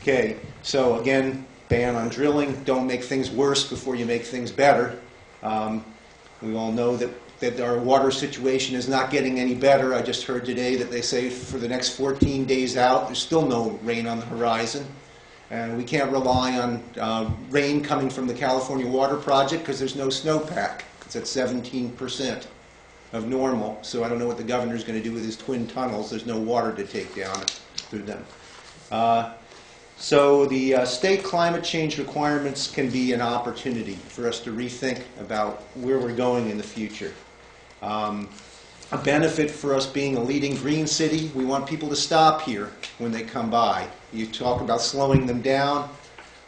Okay, so again, ban on drilling. Don't make things worse before you make things better. We all know that our water situation is not getting any better. I just heard today that they say for the next 14 days out, there's still no rain on the horizon. And we can't rely on rain coming from the California Water Project because there's no snowpack. It's at 17% of normal. So I don't know what the governor's going to do with his twin tunnels. There's no water to take down through them. So the state climate change requirements can be an opportunity for us to rethink about where we're going in the future. A benefit for us being a leading green city, we want people to stop here when they come by. You talk about slowing them down.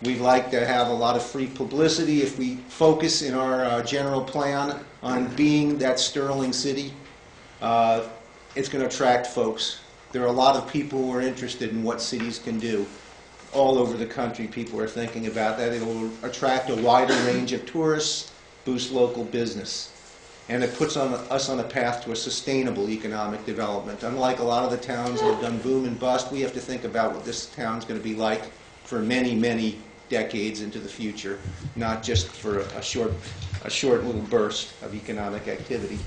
We'd like to have a lot of free publicity. If we focus in our general plan on being that sterling city, it's going to attract folks. There are a lot of people who are interested in what cities can do. All over the country, people are thinking about that. It will attract a wider range of tourists, boost local business. And it puts us on a path to a sustainable economic development. Unlike a lot of the towns that have done boom and bust, we have to think about what this town's going to be like for many, many decades into the future, not just for a short little burst of economic activity.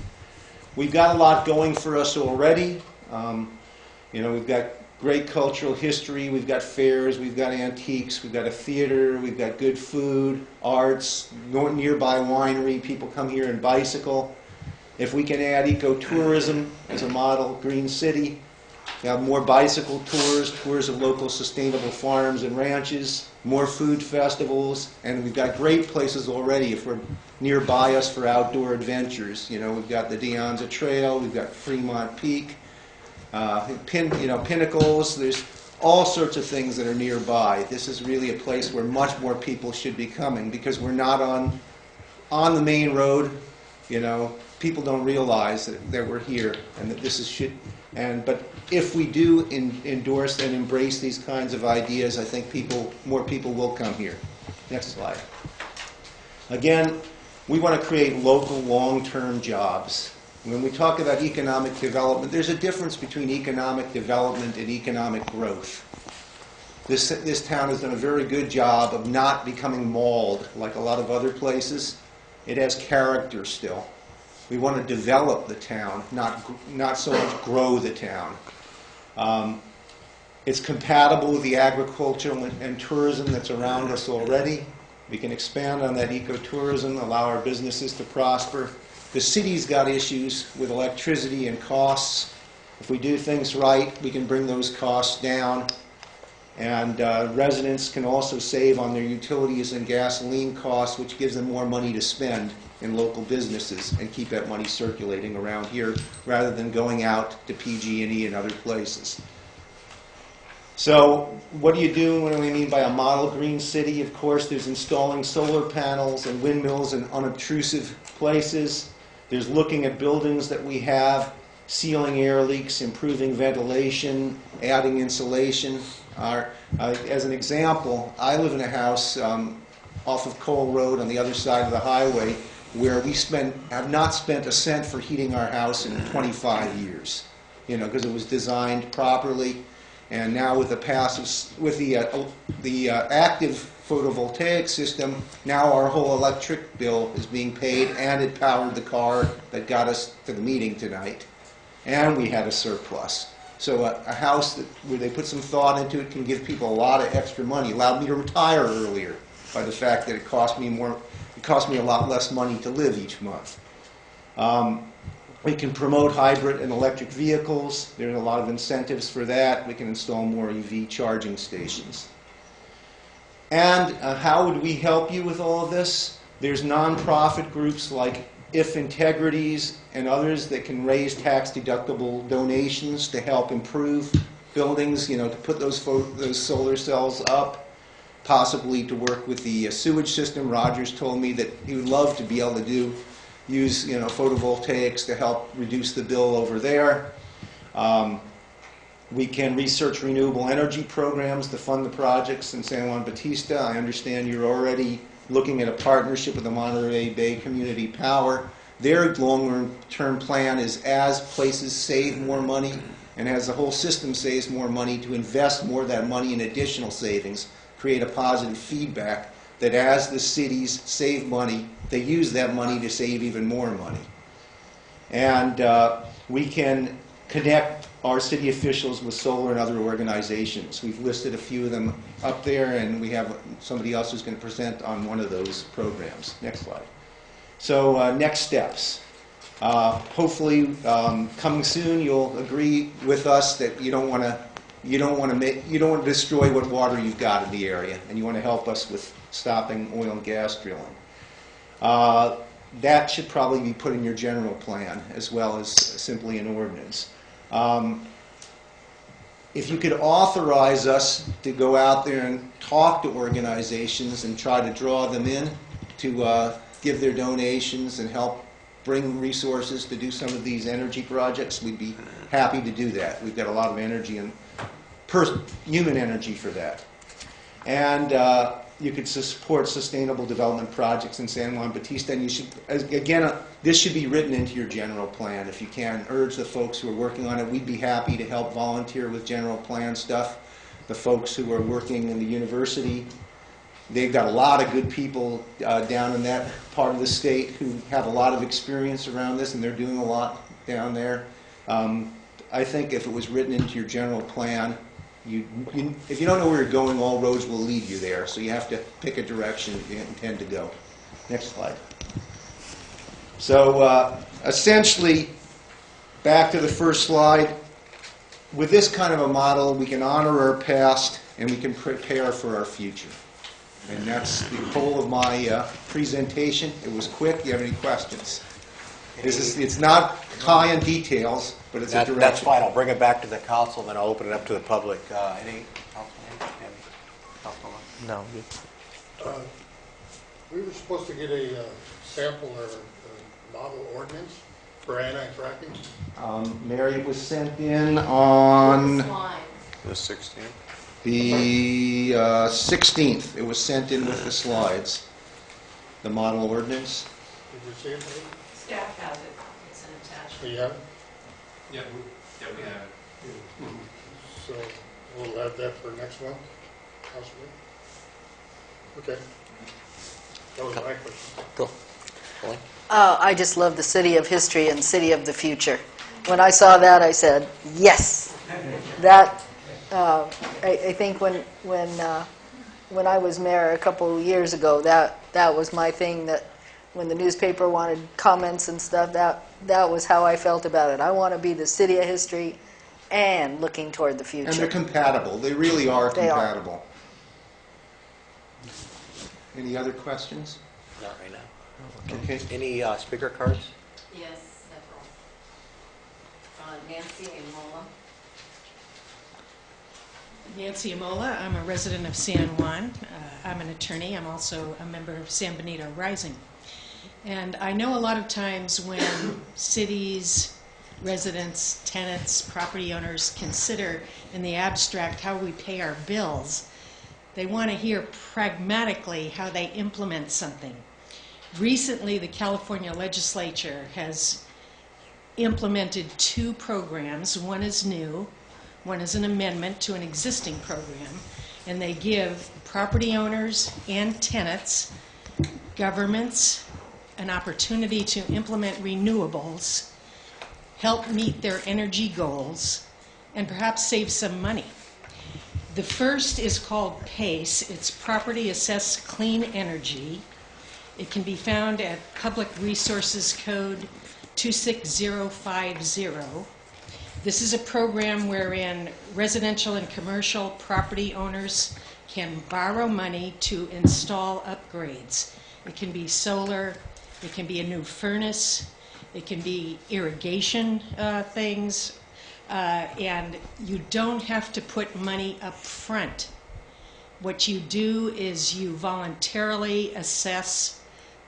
We've got a lot going for us already. We've got great cultural history, we've got fairs, we've got antiques, we've got a theater, we've got good food, arts, nearby winery, people come here and bicycle. If we can add ecotourism as a model green city, we have more bicycle tours of local sustainable farms and ranches, more food festivals, and we've got great places already if we're nearby us for outdoor adventures. We've got the De Anza Trail, we've got Fremont Peak, Pinnacles. There's all sorts of things that are nearby. This is really a place where much more people should be coming because we're not on the main road. People don't realize that we're here and that this is but if we do endorse and embrace these kinds of ideas, I think more people will come here. Next slide. Again, we want to create local long-term jobs. When we talk about economic development, there's a difference between economic development and economic growth. This town has done a very good job of not becoming mauled like a lot of other places. It has character still. We want to develop the town, not so much grow the town. It's compatible with the agriculture and tourism that's around us already. We can expand on that ecotourism, allow our businesses to prosper. The city's got issues with electricity and costs. If we do things right, we can bring those costs down. And residents can also save on their utilities and gasoline costs, which gives them more money to spend in local businesses and keep that money circulating around here rather than going out to PG&E and other places. So what do you do? What do we mean by a model green city? Of course, there's installing solar panels and windmills in unobtrusive places. There's looking at buildings that we have, sealing air leaks, improving ventilation, adding insulation. As an example, I live in a house off of Cole Road on the other side of the highway where we have not spent a cent for heating our house in 25 years, because it was designed properly. And now with the active photovoltaic system, now our whole electric bill is being paid, and it powered the car that got us to the meeting tonight. And we had a surplus. So a house where they put some thought into it can give people a lot of extra money. Allowed me to retire earlier by the fact that it cost me a lot less money to live each month. We can promote hybrid and electric vehicles. There's a lot of incentives for that. We can install more EV charging stations. And how would we help you with all of this? There's nonprofit groups like If Integrities and others that can raise tax-deductible donations to help improve buildings, to put those solar cells up, possibly to work with the sewage system. Roger's told me that he would love to be able to use photovoltaics to help reduce the bill over there. We can research renewable energy programs to fund the projects in San Juan Bautista. I understand you're already looking at a partnership with the Monterey Bay Community Power. Their long-term plan is as places save more money and as the whole system saves more money, to invest more of that money in additional savings, create a positive feedback that as the cities save money, they use that money to save even more money. And we can connect our city officials with solar and other organizations. We've listed a few of them up there, and we have somebody else who's going to present on one of those programs. Next slide. So next steps. Hopefully, coming soon, you'll agree with us that you don't want to destroy what water you've got in the area, and you want to help us with stopping oil and gas drilling. That should probably be put in your general plan as well as simply an ordinance. If you could authorize us to go out there and talk to organizations and try to draw them in to give their donations and help bring resources to do some of these energy projects, we'd be happy to do that. We've got a lot of energy and human energy for that. And you could support sustainable development projects in San Juan Bautista, and you should, again, this should be written into your general plan if you can. Urge the folks who are working on it. We'd be happy to help volunteer with general plan stuff. The folks who are working in the university, they've got a lot of good people down in that part of the state who have a lot of experience around this, and they're doing a lot down there. I think if it was written into your general plan, if you don't know where you're going, all roads will lead you there. So you have to pick a direction you intend to go. Next slide. So essentially, back to the first slide. With this kind of a model, we can honor our past and we can prepare for our future. And that's the whole of my presentation. It was quick. Do you have any questions? It's not high in details, but it's a direction. That's fine. I'll bring it back to the council, and then I'll open it up to the public. Any councilman? No. We were supposed to get a sample or a model ordinance for anti-fracking. Mary, it was sent in on The 16th? the 16th. It was sent in with the slides, the model ordinance. Did you see it, Dave? Staff has it. It's an attachment. Do you have it? Yeah, we have it. So we'll have that for next month, possibly. Okay. That was my question. Cool. I just love the city of history and city of the future. When I saw that, I said, yes. That I think when I was mayor a couple years ago, that was my thing. That when the newspaper wanted comments and stuff, that was how I felt about it. I want to be the city of history and looking toward the future. And they're compatible. They really are They are. compatible. Any other questions? Not right now. Okay. Any speaker cards? Yes, several. Nancy Amola. Nancy Amola. I'm a resident of San Juan. I'm an attorney. I'm also a member of San Benito Rising. And I know a lot of times when cities, residents, tenants, property owners consider in the abstract how we pay our bills, they want to hear pragmatically how they implement something. Recently, the California legislature has implemented 2 programs. One is new, one is an amendment to an existing program, and they give property owners and tenants, governments, an opportunity to implement renewables, help meet their energy goals, and perhaps save some money. The first is called PACE. It's Property Assessed Clean Energy. It can be found at Public Resources Code 26050. This is a program wherein residential and commercial property owners can borrow money to install upgrades. It can be solar, it can be a new furnace, it can be irrigation things, and you don't have to put money up front. What you do is you voluntarily assess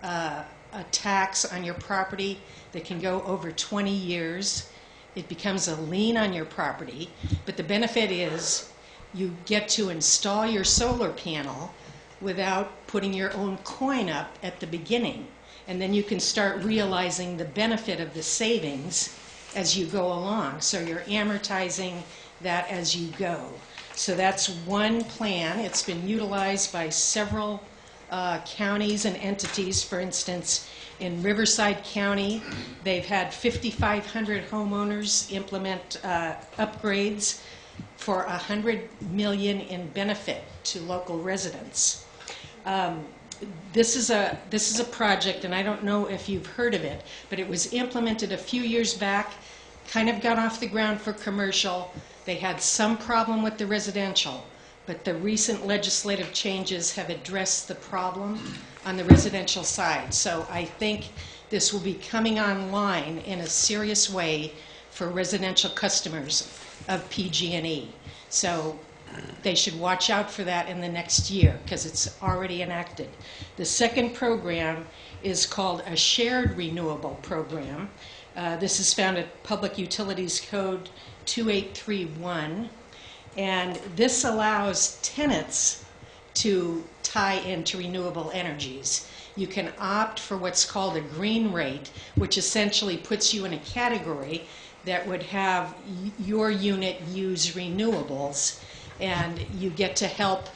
a tax on your property that can go over 20 years. It becomes a lien on your property, but the benefit is you get to install your solar panel without putting your own coin up at the beginning. And then you can start realizing the benefit of the savings as you go along. So you're amortizing that as you go. So that's one plan. It's been utilized by several counties and entities. For instance, in Riverside County, they've had 5,500 homeowners implement upgrades for $100 million in benefit to local residents. This is a project, and I don't know if you've heard of it, but it was implemented a few years back, kind of got off the ground for commercial. They had some problem with the residential, but the recent legislative changes have addressed the problem on the residential side. So I think this will be coming online in a serious way for residential customers of PG&E. So they should watch out for that in the next year because it's already enacted. The second program is called a shared renewable program. This is found at Public Utilities Code 2831, and this allows tenants to tie into renewable energies. You can opt for what's called a green rate, which essentially puts you in a category that would have your unit use renewables, and you get to help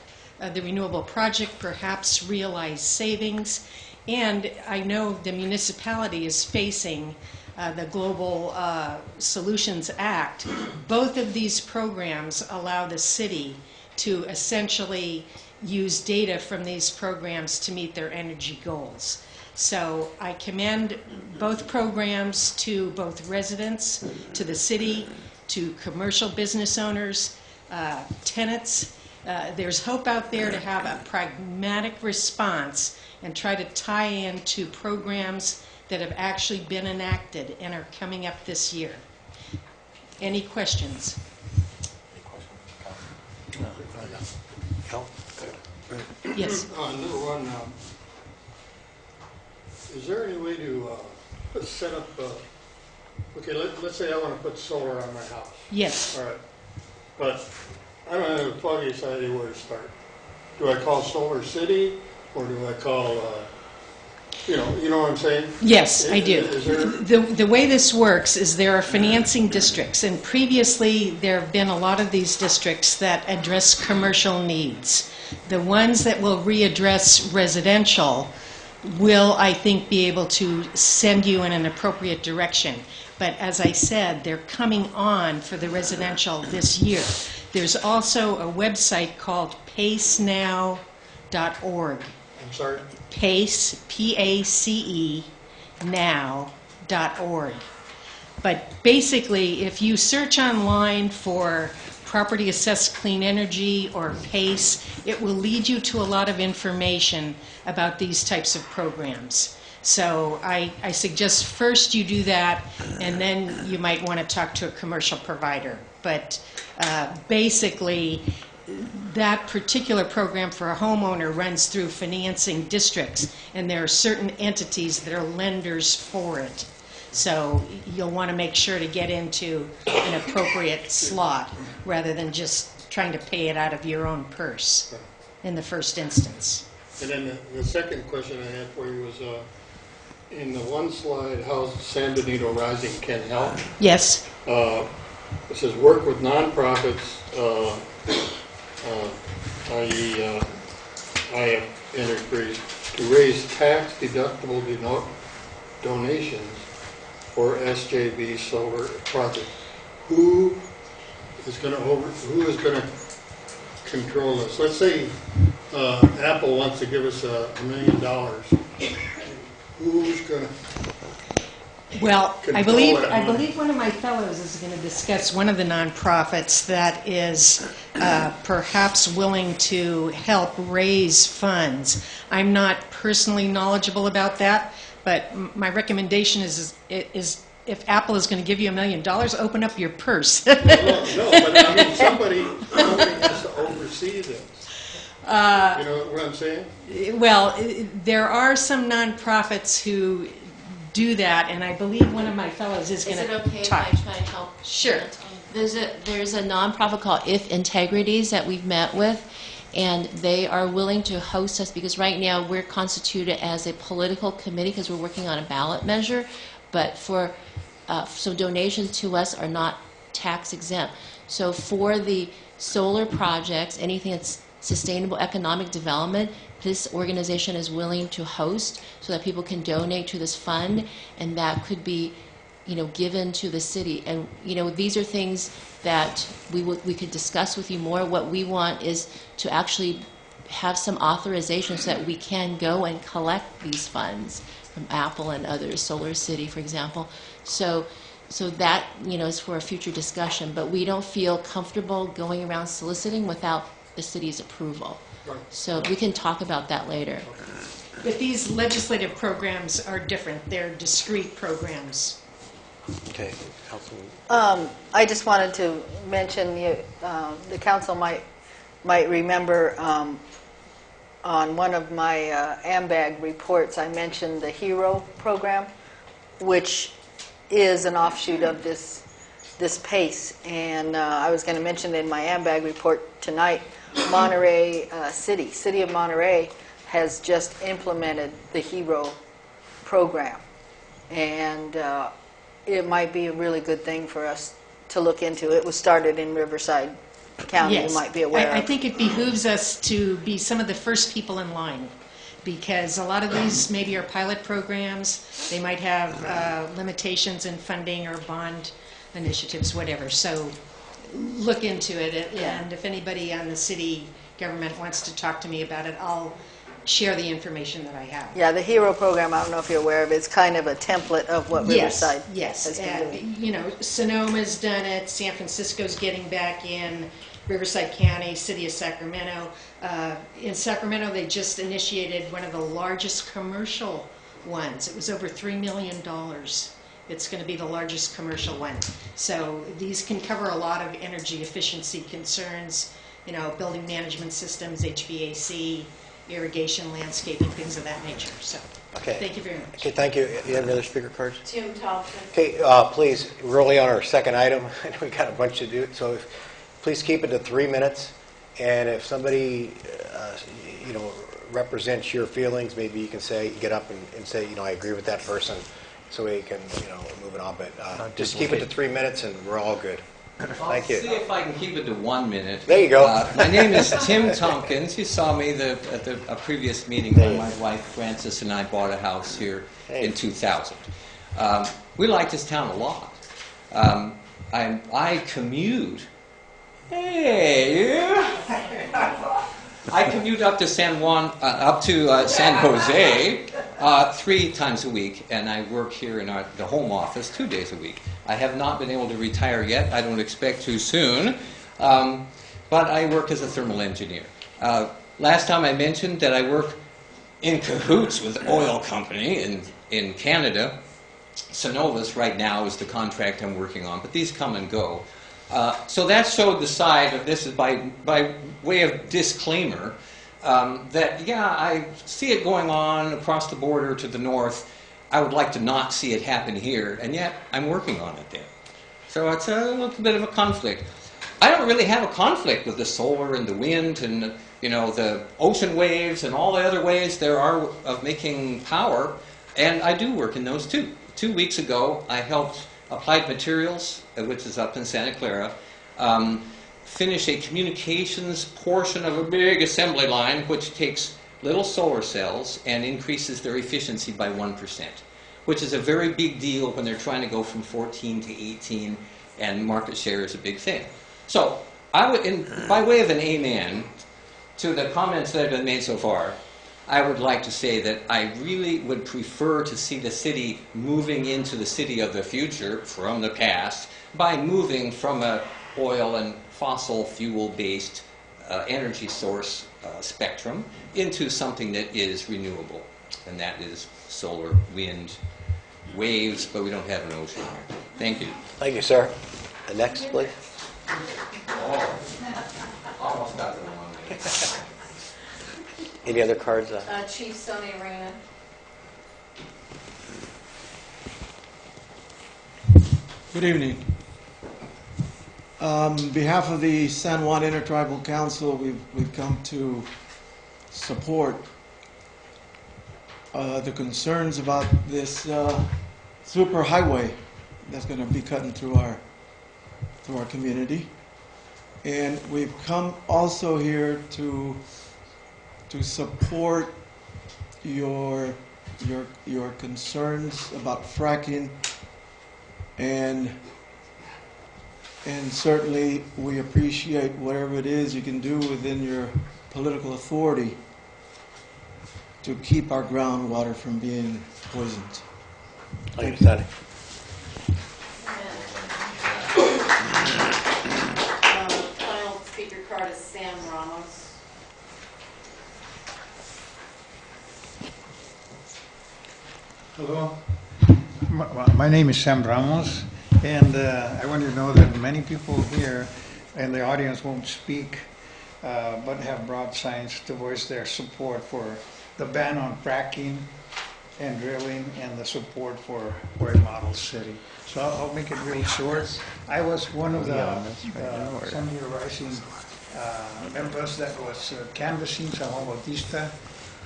the renewable project perhaps realize savings. And I know the municipality is facing the Global Solutions Act. Both of these programs allow the city to essentially use data from these programs to meet their energy goals. So I commend both programs to both residents, to the city, to commercial business owners, tenants. There's hope out there to have a pragmatic response and try to tie into programs that have actually been enacted and are coming up this year. Any questions? Yes. Number one, is there any way to set up, okay, let's say I want to put solar on my house. Yes. All right. But I don't have the foggiest idea where to start. Do I call Solar City or do I call, you know what I'm saying? Yes, I do. Is there... The way this works is there are financing districts, and previously there have been a lot of these districts that address commercial needs. The ones that will readdress residential will, I think, be able to send you in an appropriate direction. But as I said, they're coming on for the residential this year. There's also a website called pacenow.org. I'm sorry? PACE, P-A-C-E, now.org. But basically, if you search online for property assessed clean energy or PACE, it will lead you to a lot of information about these types of programs. So I suggest first you do that, and then you might want to talk to a commercial provider. But basically, that particular program for a homeowner runs through financing districts, and there are certain entities that are lenders for it. So you'll want to make sure to get into an appropriate slot rather than just trying to pay it out of your own purse in the first instance. And then the second question I had for you was, in the one slide, how San Benito Rising can help. Yes. It says work with nonprofits, i.e. IF Industries, to raise tax-deductible donations for SJB solar project. Who is going to control this? Let's say Apple wants to give us $1 million. Who's going to? Well, I believe one of my fellows is going to discuss one of the nonprofits that is perhaps willing to help raise funds. I'm not personally knowledgeable about that, but my recommendation is if Apple is going to give you $1 million, open up your purse. No, but I mean somebody has to oversee this. You know what I'm saying? Well, there are some nonprofits who do that, and I believe one of my fellows is going to talk. Is it okay if I try and help? Sure. There's a nonprofit called If Integrities that we've met with, and they are willing to host us because right now we're constituted as a political committee because we're working on a ballot measure, but so donations to us are not tax exempt. So for the solar projects, anything that's sustainable economic development, this organization is willing to host so that people can donate to this fund, and that could be, given to the city. And these are things that we could discuss with you more. What we want is to actually have some authorization so that we can go and collect these funds from Apple and others, Solar City, for example. So that is for a future discussion. But we don't feel comfortable going around soliciting without the city's approval. So we can talk about that later. But these legislative programs are different. They're discrete programs. Okay. I just wanted to mention, the council might remember on one of my AMBAG reports, I mentioned the HERO program, which is an offshoot of this PACE. And I was going to mention in my AMBAG report tonight, Monterey City of Monterey has just implemented the HERO program. And it might be a really good thing for us to look into. It was started in Riverside County, Yes. you might be aware I of. think it behooves us to be some of the first people in line, because a lot of these maybe are pilot programs. They might have limitations in funding or bond initiatives, whatever. So look into it, and if anybody on the city government wants to talk to me about it, I'll share the information that I have. Yeah, the HERO program, I don't know if you're aware of it, it's kind of a template of what Riverside has been doing. Sonoma's done it, San Francisco's getting back in, Riverside County, City of Sacramento. In Sacramento, they just initiated one of the largest commercial ones. It was over $3 million. It's going to be the largest commercial one. So these can cover a lot of energy efficiency concerns, building management systems, HVAC, irrigation, landscaping, things of that nature. So, okay. Thank you very much. Okay, thank you. You have another speaker cards? Tim Thompson. Okay, please, we're only on our second item. I know we've got a bunch to do, so please keep it to 3 minutes. And if somebody, represents your feelings, maybe you can get up and say, I agree with that person, so we can, move it on. But just keep it to 3 minutes, and we're all good. Thank you. See if I can keep it to 1 minute. There you go. My name is Tim Tompkins. You saw me at a previous meeting when my wife Frances and I bought a house here in 2000. We like this town a lot. I commute. Hey, I commute up to San Jose 3 times a week, and I work here in the home office 2 days a week. I have not been able to retire yet. I don't expect to soon, but I work as a thermal engineer. Last time I mentioned that I work in cahoots with the oil company in Canada. Cenovus right now is the contract I'm working on, but these come and go. So that showed the side of this is by way of disclaimer that, yeah, I see it going on across the border to the north. I would like to not see it happen here, and yet I'm working on it there. So it's a little bit of a conflict. I don't really have a conflict with the solar and the wind and the ocean waves and all the other ways there are of making power, and I do work in those too. 2 weeks ago, I helped Applied Materials, which is up in Santa Clara, finish a communications portion of a big assembly line which takes little solar cells and increases their efficiency by 1%, which is a very big deal when they're trying to go from 14 to 18, and market share is a big thing. So, I would, by way of an amen to the comments that have been made so far, I would like to say that I really would prefer to see the city moving into the city of the future from the past by moving from a oil and fossil fuel-based energy source spectrum into something that is renewable, and that is solar, wind, waves, but we don't have an ocean here. Thank you. Thank you, sir. Next, please. Almost got it wrong. Any other cards? Chief Sonny Arena. Good evening. On behalf of the San Juan Intertribal Council, we've come to support the concerns about this super highway that's going to be cutting through our community, and we've come also here to support your concerns about fracking, and certainly we appreciate whatever it is you can do within your political authority to keep our groundwater from being poisoned. Thank you, Sonny. Final speaker card is Sam Ramos. Hello, my name is Sam Ramos, and I want you to know that many people here in the audience won't speak, but have brought signs to voice their support for the ban on fracking and drilling and the support for a model city. So I'll make it really short. I was one of the Assembly Rising members that was canvassing San Juan Bautista,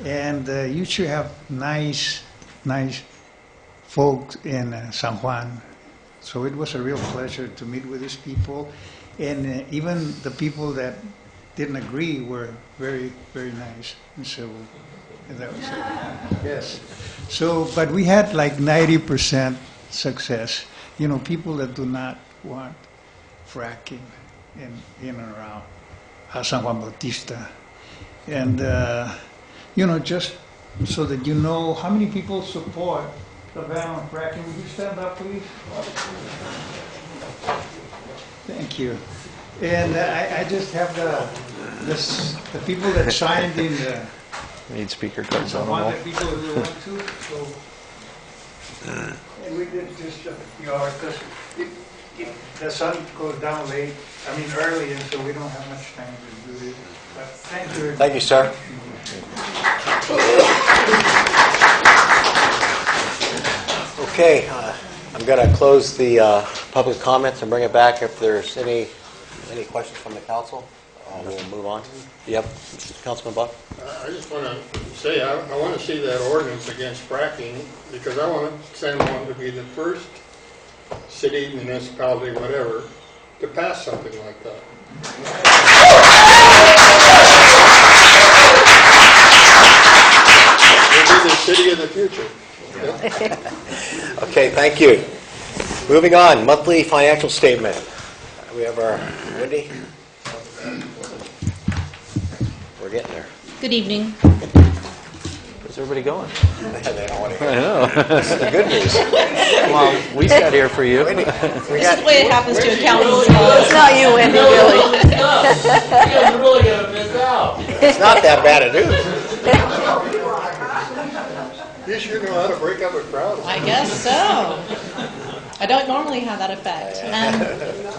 and you should have nice folks in San Juan. So it was a real pleasure to meet with these people, and even the people that didn't agree were very, very nice and civil. And that was it. Yes. So, but we had like 90% success. People that do not want fracking in and around San Juan Bautista. And, just so that you know how many people support the ban on fracking. Would you stand up, please? Thank you. And I just have the people that signed in the... Need speaker cards on them one all. that people really want to. So, and we did just a few hours because the sun goes down early, and so we don't have much time to do this. But thank you. Thank you, sir. Okay, I'm going to close the public comments and bring it back if there's any questions from the council. We'll move on. Yep, Councilman Buck. I just want to say I want to see that ordinance against fracking because I want San Juan to be the first city, municipality, whatever, to pass something like that. We'll be the city of the future. Okay, thank you. Moving on, monthly financial statement. We have our Wendy. We're getting there. Good evening. Where's everybody going? They don't want to hear. I know. This is the good news. Well, we sat here for you. Wendy, This is the way it happens to accountants. It's not you, Wendy, really. You guys are really going to miss out. It's not that bad a news. You sure know how to break up a crowd. I guess so. I don't normally have that effect.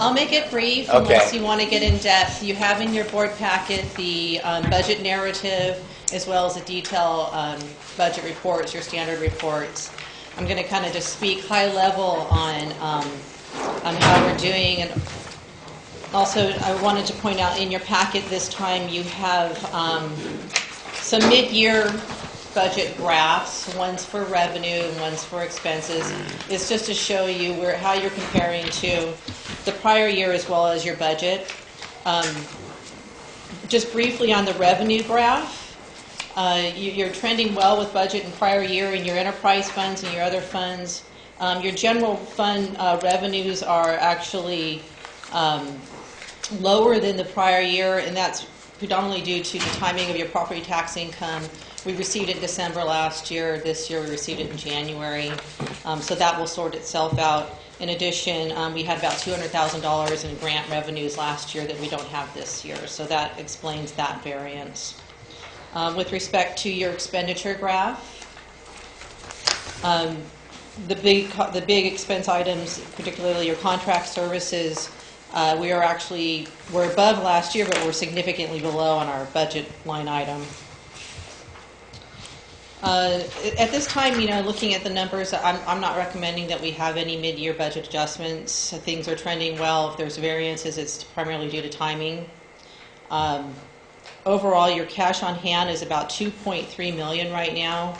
I'll make it brief unless you want to get in depth. You have in your board packet the budget narrative as well as the detail budget reports, your standard reports. I'm going to kind of just speak high level on how we're doing. And also, I wanted to point out in your packet this time you have some mid-year budget graphs. One's for revenue and one's for expenses. It's just to show you how you're comparing to the prior year as well as your budget. Just briefly on the revenue graph, you're trending well with budget in prior year in your enterprise funds and your other funds. Your general fund revenues are actually lower than the prior year, and that's predominantly due to the timing of your property tax income. We received it in December last year. This year we received it in January. So that will sort itself out. In addition, we had about $200,000 in grant revenues last year that we don't have this year. So that explains that variance. With respect to your expenditure graph, the big expense items, particularly your contract services, we're above last year, but we're significantly below on our budget line item. At this time, looking at the numbers, I'm not recommending that we have any mid-year budget adjustments. Things are trending well. If there's variances, it's primarily due to timing. Overall, your cash on hand is about $2.3 million right now.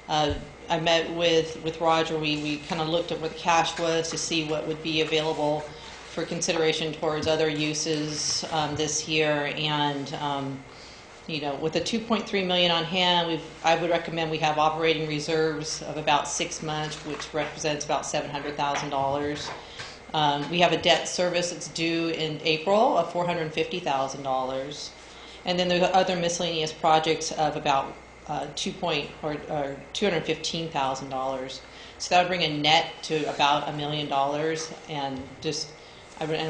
I met with Roger. We kind of looked at what the cash was to see what would be available for consideration towards other uses this year, and with the $2.3 million on hand, I would recommend we have operating reserves of about 6 months, which represents about $700,000. We have a debt service that's due in April of $450,000, and then there's other miscellaneous projects of about $215,000. So that would bring a net to about $1 million, and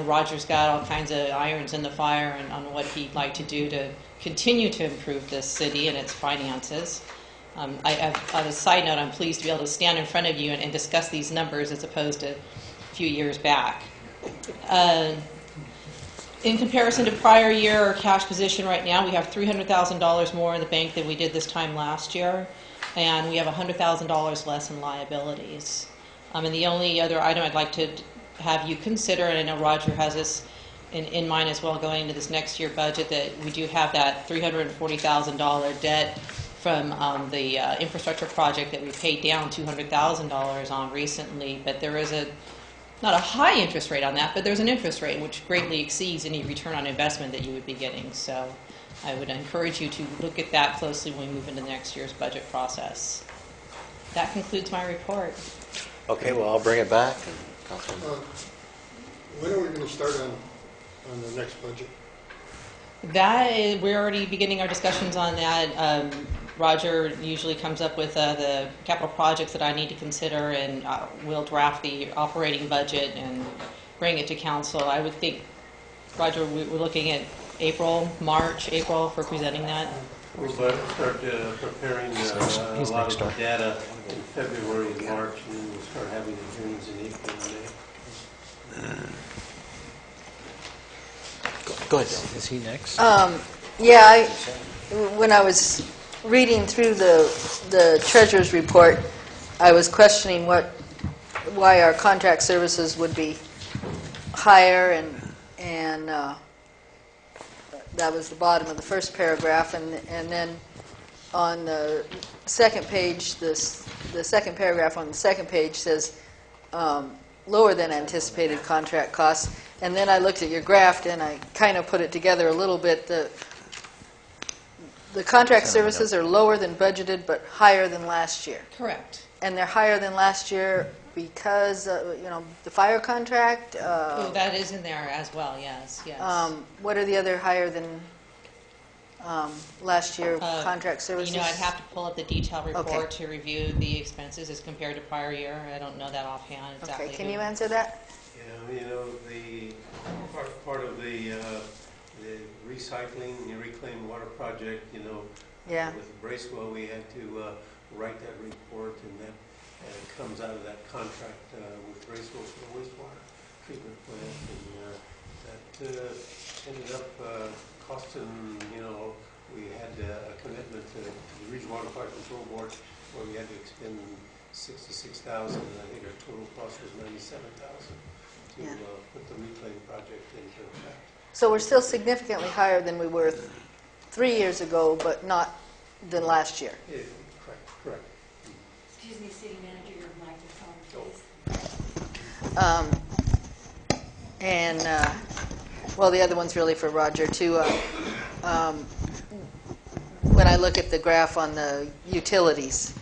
Roger's got all kinds of irons in the fire on what he'd like to do to continue to improve this city and its finances. On a side note, I'm pleased to be able to stand in front of you and discuss these numbers as opposed to a few years back. In comparison to prior year, our cash position right now, we have $300,000 more in the bank than we did this time last year, and we have $100,000 less in liabilities. And the only other item I'd like to have you consider, and I know Roger has this in mind as well going into this next year budget, that we do have that $340,000 debt from the infrastructure project that we paid down $200,000 on recently, but there is not a high interest rate on that, but there's an interest rate which greatly exceeds any return on investment that you would be getting. So I would encourage you to look at that closely when we move into next year's budget process. That concludes my report. Okay, well, I'll bring it back. When are we going to start on the next budget? We're already beginning our discussions on that. Roger usually comes up with the capital projects that I need to consider, and we'll draft the operating budget and bring it to council. I would think, Roger, we're looking at March, April for presenting that. We'll start preparing a lot of the data in February and March, and then we'll start having the hearings in April and May. Go ahead. Is he next? When I was reading through the treasurer's report, I was questioning why our contract services would be higher, and that was the bottom of the first paragraph, and then on the second page, the second paragraph on the second page says lower than anticipated contract costs. And then I looked at your graph, and I kind of put it together a little bit. The contract services are lower than budgeted, but higher than last year. Correct. And they're higher than last year because, the fire contract. Oh, that is in there as well, yes, yes. What are the other higher than last year contract services? I'd have to pull up the detailed report Okay. to review the expenses as compared to prior year. I don't know that offhand exactly. Okay, can you answer that? Yeah, the part of the recycling, the reclaimed water project, Yeah. with Bracewell, we had to write that report, and that comes out of that contract with Bracewell for the wastewater treatment plant, and that ended up costing, we had a commitment to the Regional Water Quality Control Board where we had to expend $66,000, and I think our total cost was $97,000 to put the reclaim project into effect. So we're still significantly higher than we were 3 years ago, but not than last year. Yeah, correct. Excuse me, City Manager, your microphone, please. Well, the other one's really for Roger, too. When I look at the graph on the utilities,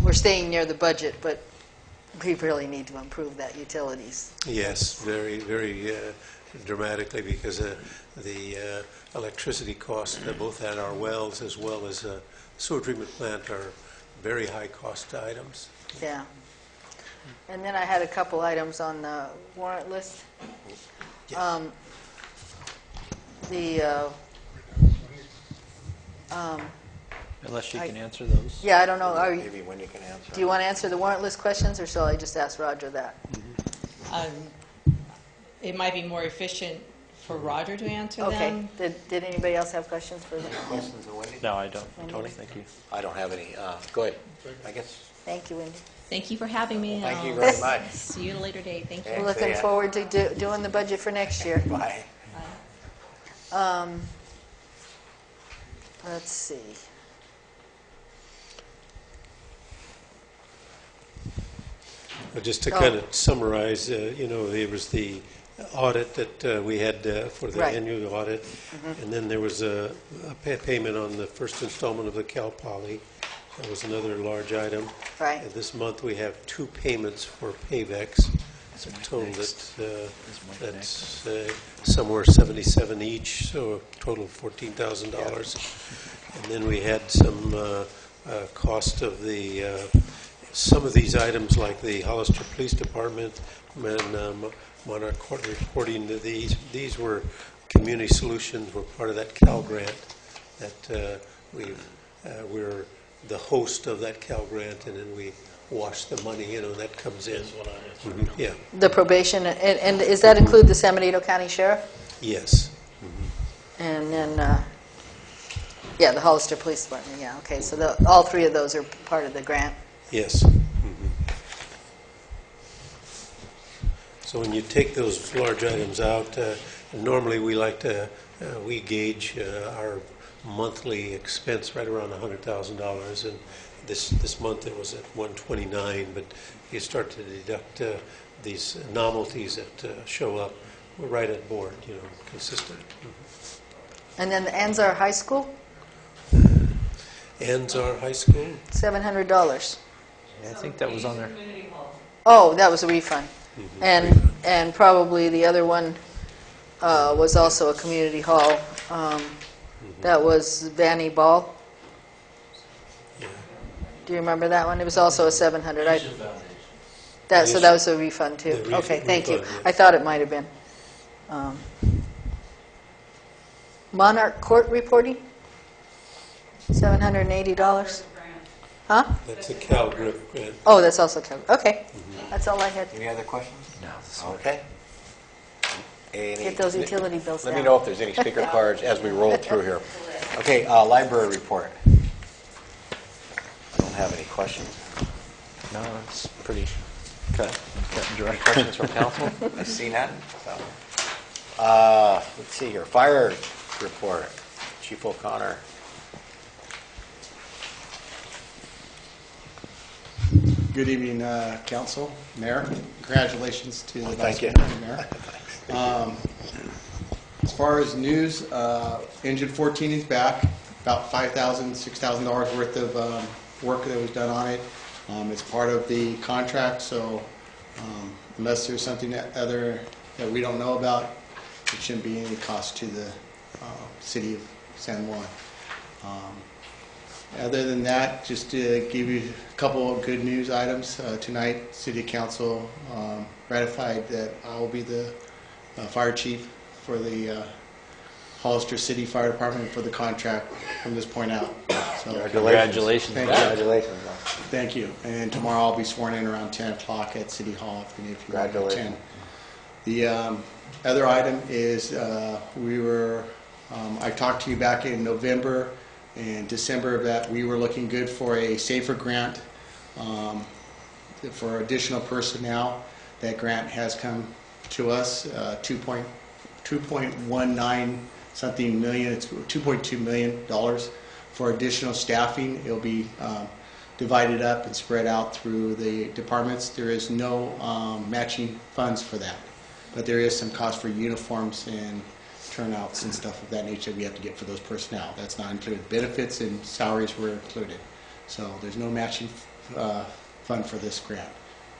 we're staying near the budget, but we really need to improve that utilities. Yes, very, very dramatically, because the electricity costs, both at our wells as well as sewer treatment plant, are very high cost items. Yeah. And then I had a couple items on the warrant list. Yes. Unless you can answer those. Yeah, I don't know. Maybe when you can answer. Do you want to answer the warrant list questions, or shall I just ask Roger that? It might be more efficient for Roger to answer Okay. them. Did anybody else have questions for them? Questions of Wendy? No, I don't. Tony, thank you. I don't have any. Go ahead. I guess. Thank you, Wendy. Thank you for having me. Thank you very much. See you at a later date. Thank you. We're looking forward to doing the budget for next year. Bye. Let's see. Just to kind of summarize, there was the audit that we had for the annual audit, and then there was a payment on the first installment of the Cal Poly. That was another large item. Right. And this month we have 2 payments for PAVEX. It's a total that's somewhere 77 each, so a total of $14,000. And then we had some cost of some of these items, like the Hollister Police Department and Monarch Court reporting. These were community solutions, were part of that Cal grant that we're the host of that Cal grant, and then we wash the money, and that comes in. Yeah. The probation, and does that include the San Benito County Sheriff? Yes. And then, the Hollister Police Department, yeah, okay. So all 3 of those are part of the grant? Yes. So when you take those large items out, normally we like to, we gauge our monthly expense right around $100,000, and this month it was at $129,000. But you start to deduct these novelties that show up, we're right at board, consistent. And then the Anzar High School? Anzar High School? $700. Yeah, I think that was on there. Oh, that was a refund. And probably the other one was also a community hall. That was Vanny Ball. Yeah. Do you remember that one? It was also a $700. So that was a refund too. Okay, thank you. I thought it might have been. Monarch Court reporting? $780. Huh? That's a Cal grant. Oh, that's also Cal. Okay, that's all I had. Any other questions? No. Okay. Get those utility bills Let down. me know if there's any speaker cards as we roll through here. Okay, library report. I don't have any questions. No, it's pretty cut and dry. Questions from council? I see none. So, let's see here. Fire report. Chief O'Connor. Good evening, Council, Mayor. Congratulations to the Vice Thank you. Mayor and Mayor. As far as news, engine 14 is back. About $5,000, $6,000 worth of work that was done on it. It's part of the contract, so unless there's something other that we don't know about, it shouldn't be any cost to the city of San Juan. Other than that, just to give you a couple of good news items, tonight City Council ratified that I will be the fire chief for the Hollister City Fire Department for the contract from this point out. So, Congratulations. Thank you. Congratulations. Thank you. And tomorrow I'll be sworn in around 10 o'clock at City Hall if you want to attend. The other item is I talked to you back in November and December that we were looking good for a SAFER grant for additional personnel. That grant has come to us, 2.19 something million, it's $2.2 million for additional staffing. It'll be divided up and spread out through the departments. There is no matching funds for that, but there is some cost for uniforms and turnouts and stuff of that nature we have to get for those personnel. That's not included. Benefits and salaries were included. So there's no matching fund for this grant.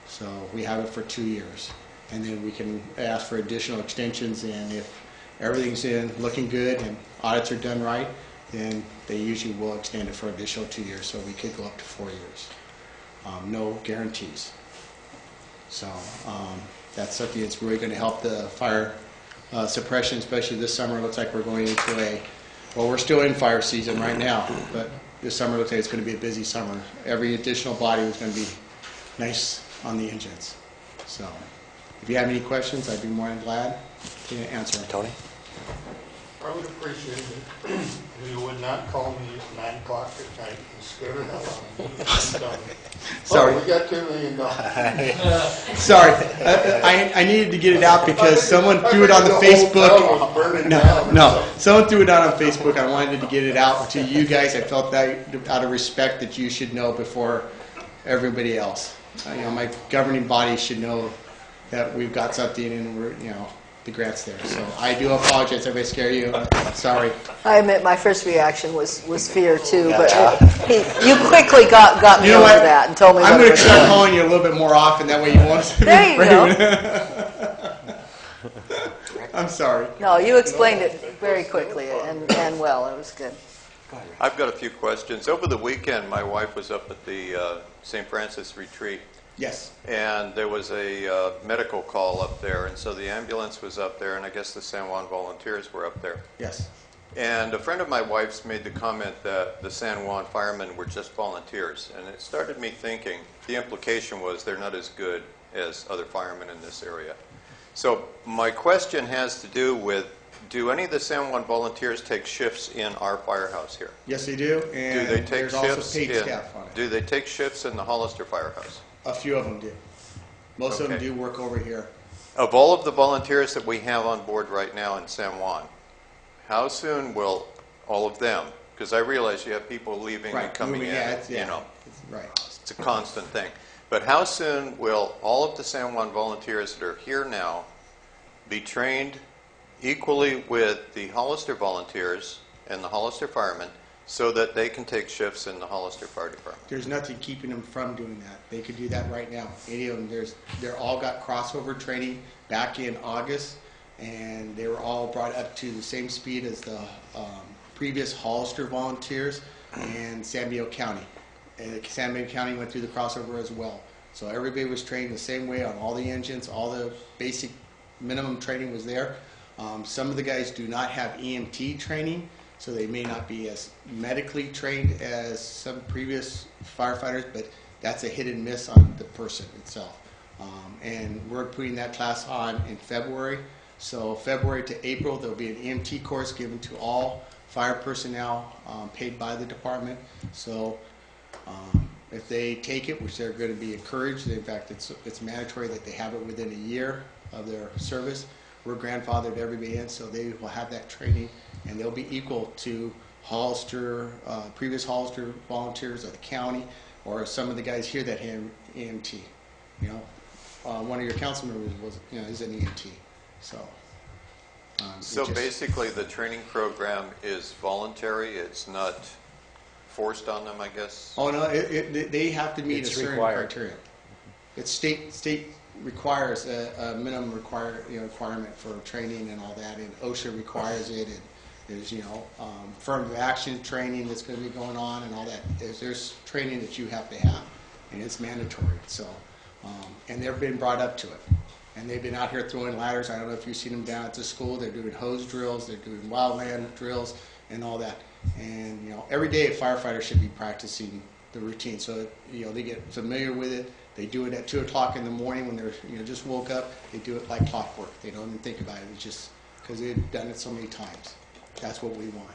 So we have it for 2 years. And then we can ask for additional extensions, and if everything's looking good and audits are done right, then they usually will extend it for additional 2 years, so we could go up to 4 years. No guarantees. So that's something that's really going to help the fire suppression, especially this summer. It looks like we're going into we're still in fire season right now, but this summer looks like it's going to be a busy summer. Every additional body is going to be nice on the engines. So if you have any questions, I'd be more than glad to answer them. Tony? I would appreciate it if you would not call me at 9 o'clock at night and scare the hell out of me. Sorry. Oh, we got $2 million. Sorry. I needed to get it out because someone threw it on the Facebook. No. Someone threw it out on Facebook. I wanted to get it out to you guys. I felt that out of respect that you should know before everybody else. My governing body should know that we've got something and we're, the grant's there. So I do apologize if I scare you. Sorry. I admit my first reaction was fear too, but you quickly got me over that and told me. I'm going to start calling you a little bit more often. That way you won't. There you go. I'm sorry. No, you explained it very quickly and well. It was good. I've got a few questions. Over the weekend, my wife was up at the St. Francis retreat. Yes. And there was a medical call up there, and so the ambulance was up there, and I guess the San Juan volunteers were up there. Yes. And a friend of my wife's made the comment that the San Juan firemen were just volunteers, and it started me thinking, the implication was they're not as good as other firemen in this area. So my question has to do with, do any of the San Juan volunteers take shifts in our firehouse here? Yes, they do, and there's also paid staff on it. Do they take shifts in the Hollister firehouse? A few of them do. Most of them do work over here. Of all of the volunteers that we have on board right now in San Juan, how soon will all of them, because I realize you have people leaving and coming in, right. It's a constant thing. But how soon will all of the San Juan volunteers that are here now be trained equally with the Hollister volunteers and the Hollister firemen so that they can take shifts in the Hollister Fire Department? There's nothing keeping them from doing that. They could do that right now. Any of them, they're all got crossover training back in August, and they were all brought up to the same speed as the previous Hollister volunteers in San Diego County. And San Diego County went through the crossover as well. So everybody was trained the same way on all the engines. All the basic minimum training was there. Some of the guys do not have EMT training, so they may not be as medically trained as some previous firefighters, but that's a hit and miss on the person itself. And we're putting that class on in February. So February to April, there'll be an EMT course given to all fire personnel paid by the department. So if they take it, which they're going to be encouraged, in fact, it's mandatory that they have it within a year of their service. We're grandfathered everybody in, so they will have that training, and they'll be equal to Hollister, previous Hollister volunteers of the county, or some of the guys here that have EMT. One of your council members is an EMT. So. So it just- basically, the training program is voluntary. It's not forced on them, I guess. Oh no, they have to meet It's a certain required. criteria. It's state requires a minimum requirement for training and all that, and OSHA requires it, and there's affirmative action training that's going to be going on and all that. There's training that you have to have, and it's mandatory. So, and they've been brought up to it. And they've been out here throwing ladders. I don't know if you've seen them down at the school. They're doing hose drills. They're doing wildland drills and all that. And every day a firefighter should be practicing the routine. So they get familiar with it. They do it at 2 o'clock in the morning when they're just woke up. They do it like clockwork. They don't even think about it. It's just because they've done it so many times. That's what we want.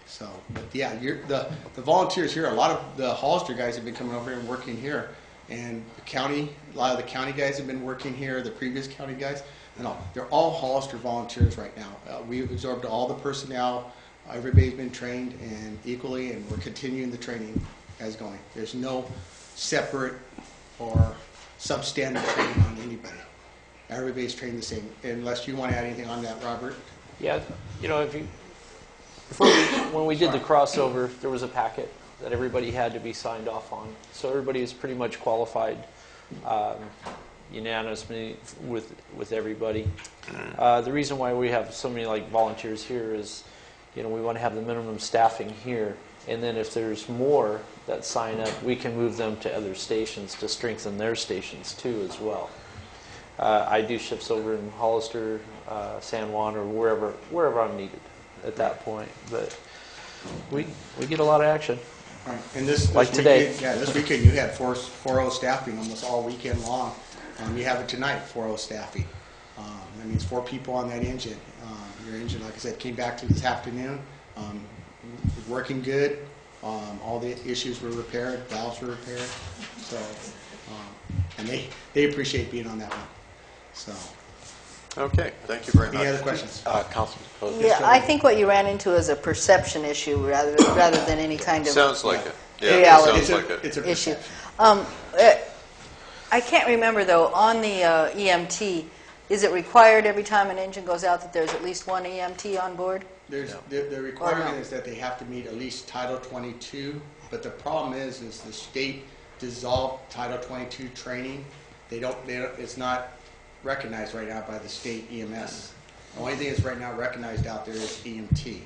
So, but yeah, the volunteers here. A lot of the Hollister guys have been coming over here and working here. And a lot of the county guys have been working here, the previous county guys, and all. They're all Hollister volunteers right now. We've absorbed all the personnel. Everybody's been trained and equally, and we're continuing the training as going. There's no separate or substandard training on anybody. Everybody's trained the same. Unless you want to add anything on that, Robert? Yeah, when we did the crossover, there was a packet that everybody had to be signed off on. So everybody is pretty much qualified unanimously with everybody. The reason why we have so many volunteers here is, we want to have the minimum staffing here, and then if there's more that sign up, we can move them to other stations to strengthen their stations too as well. I do shifts over in Hollister, San Juan, or wherever I'm needed at that point, but we get a lot of action. Right. And this today. Weekend, this weekend you had 4-0 staffing almost all weekend long. You have it tonight, 4-0 staffing. That means 4 people on that engine. Your engine, like I said, came back to this afternoon. Working good. All the issues were repaired. Valves were repaired. So, and they appreciate being on that one. So. Okay, thank you very much. Any other questions? Councilman. Yeah, I think what you ran into is a perception issue rather than any kind of Sounds like it. Yeah, reality it sounds like it. It's a issue. perception. I can't remember though, on the EMT, is it required every time an engine goes out that there's at least one EMT on board? The requirement is that they have to meet at least Title 22, but the problem is the state dissolved Title 22 training. It's not recognized right now by the state EMS. The only thing that's right now recognized out there is EMT,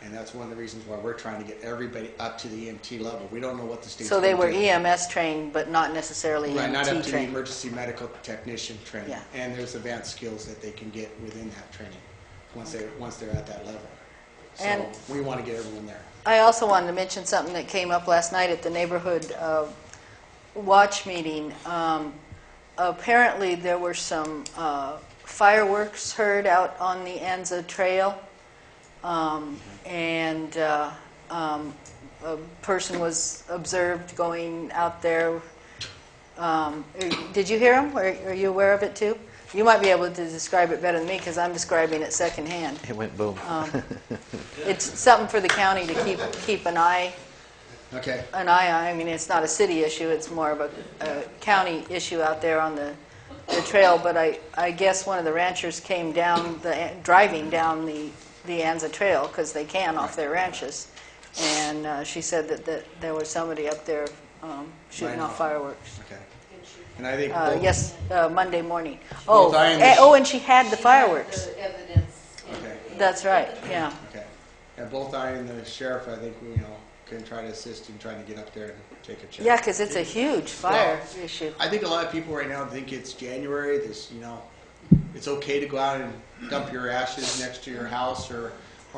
and that's one of the reasons why we're trying to get everybody up to the EMT level. We don't know what the state's So they were gonna do. EMS trained, but not necessarily Right, EMT not up to the trained. emergency medical technician training. Yeah. And there's advanced skills that they can get within that training once they're at that level. So And- we want to get everyone there. I also wanted to mention something that came up last night at the neighborhood watch meeting. Apparently there were some fireworks heard out on the Anza Trail, and a person was observed going out there. Did you hear him? Are you aware of it too? You might be able to describe it better than me because I'm describing it secondhand. It went boom. It's something for the county to keep an eye. Okay. I mean, it's not a city issue. It's more of a county issue out there on the trail. But I guess one of the ranchers came down, driving down the Anza Trail because they can off their ranches, and she said that there was somebody up there shooting off fireworks. Okay. And I think yes, Monday morning. Both I and And she had the fireworks. The evidence. Okay. That's right. Yeah. Okay. And both I and the sheriff, I think, can try to assist in trying to get up there and take a check. Yeah, because it's a huge fire issue. I think a lot of people right now think it's January. It's okay to go out and dump your ashes next to your house or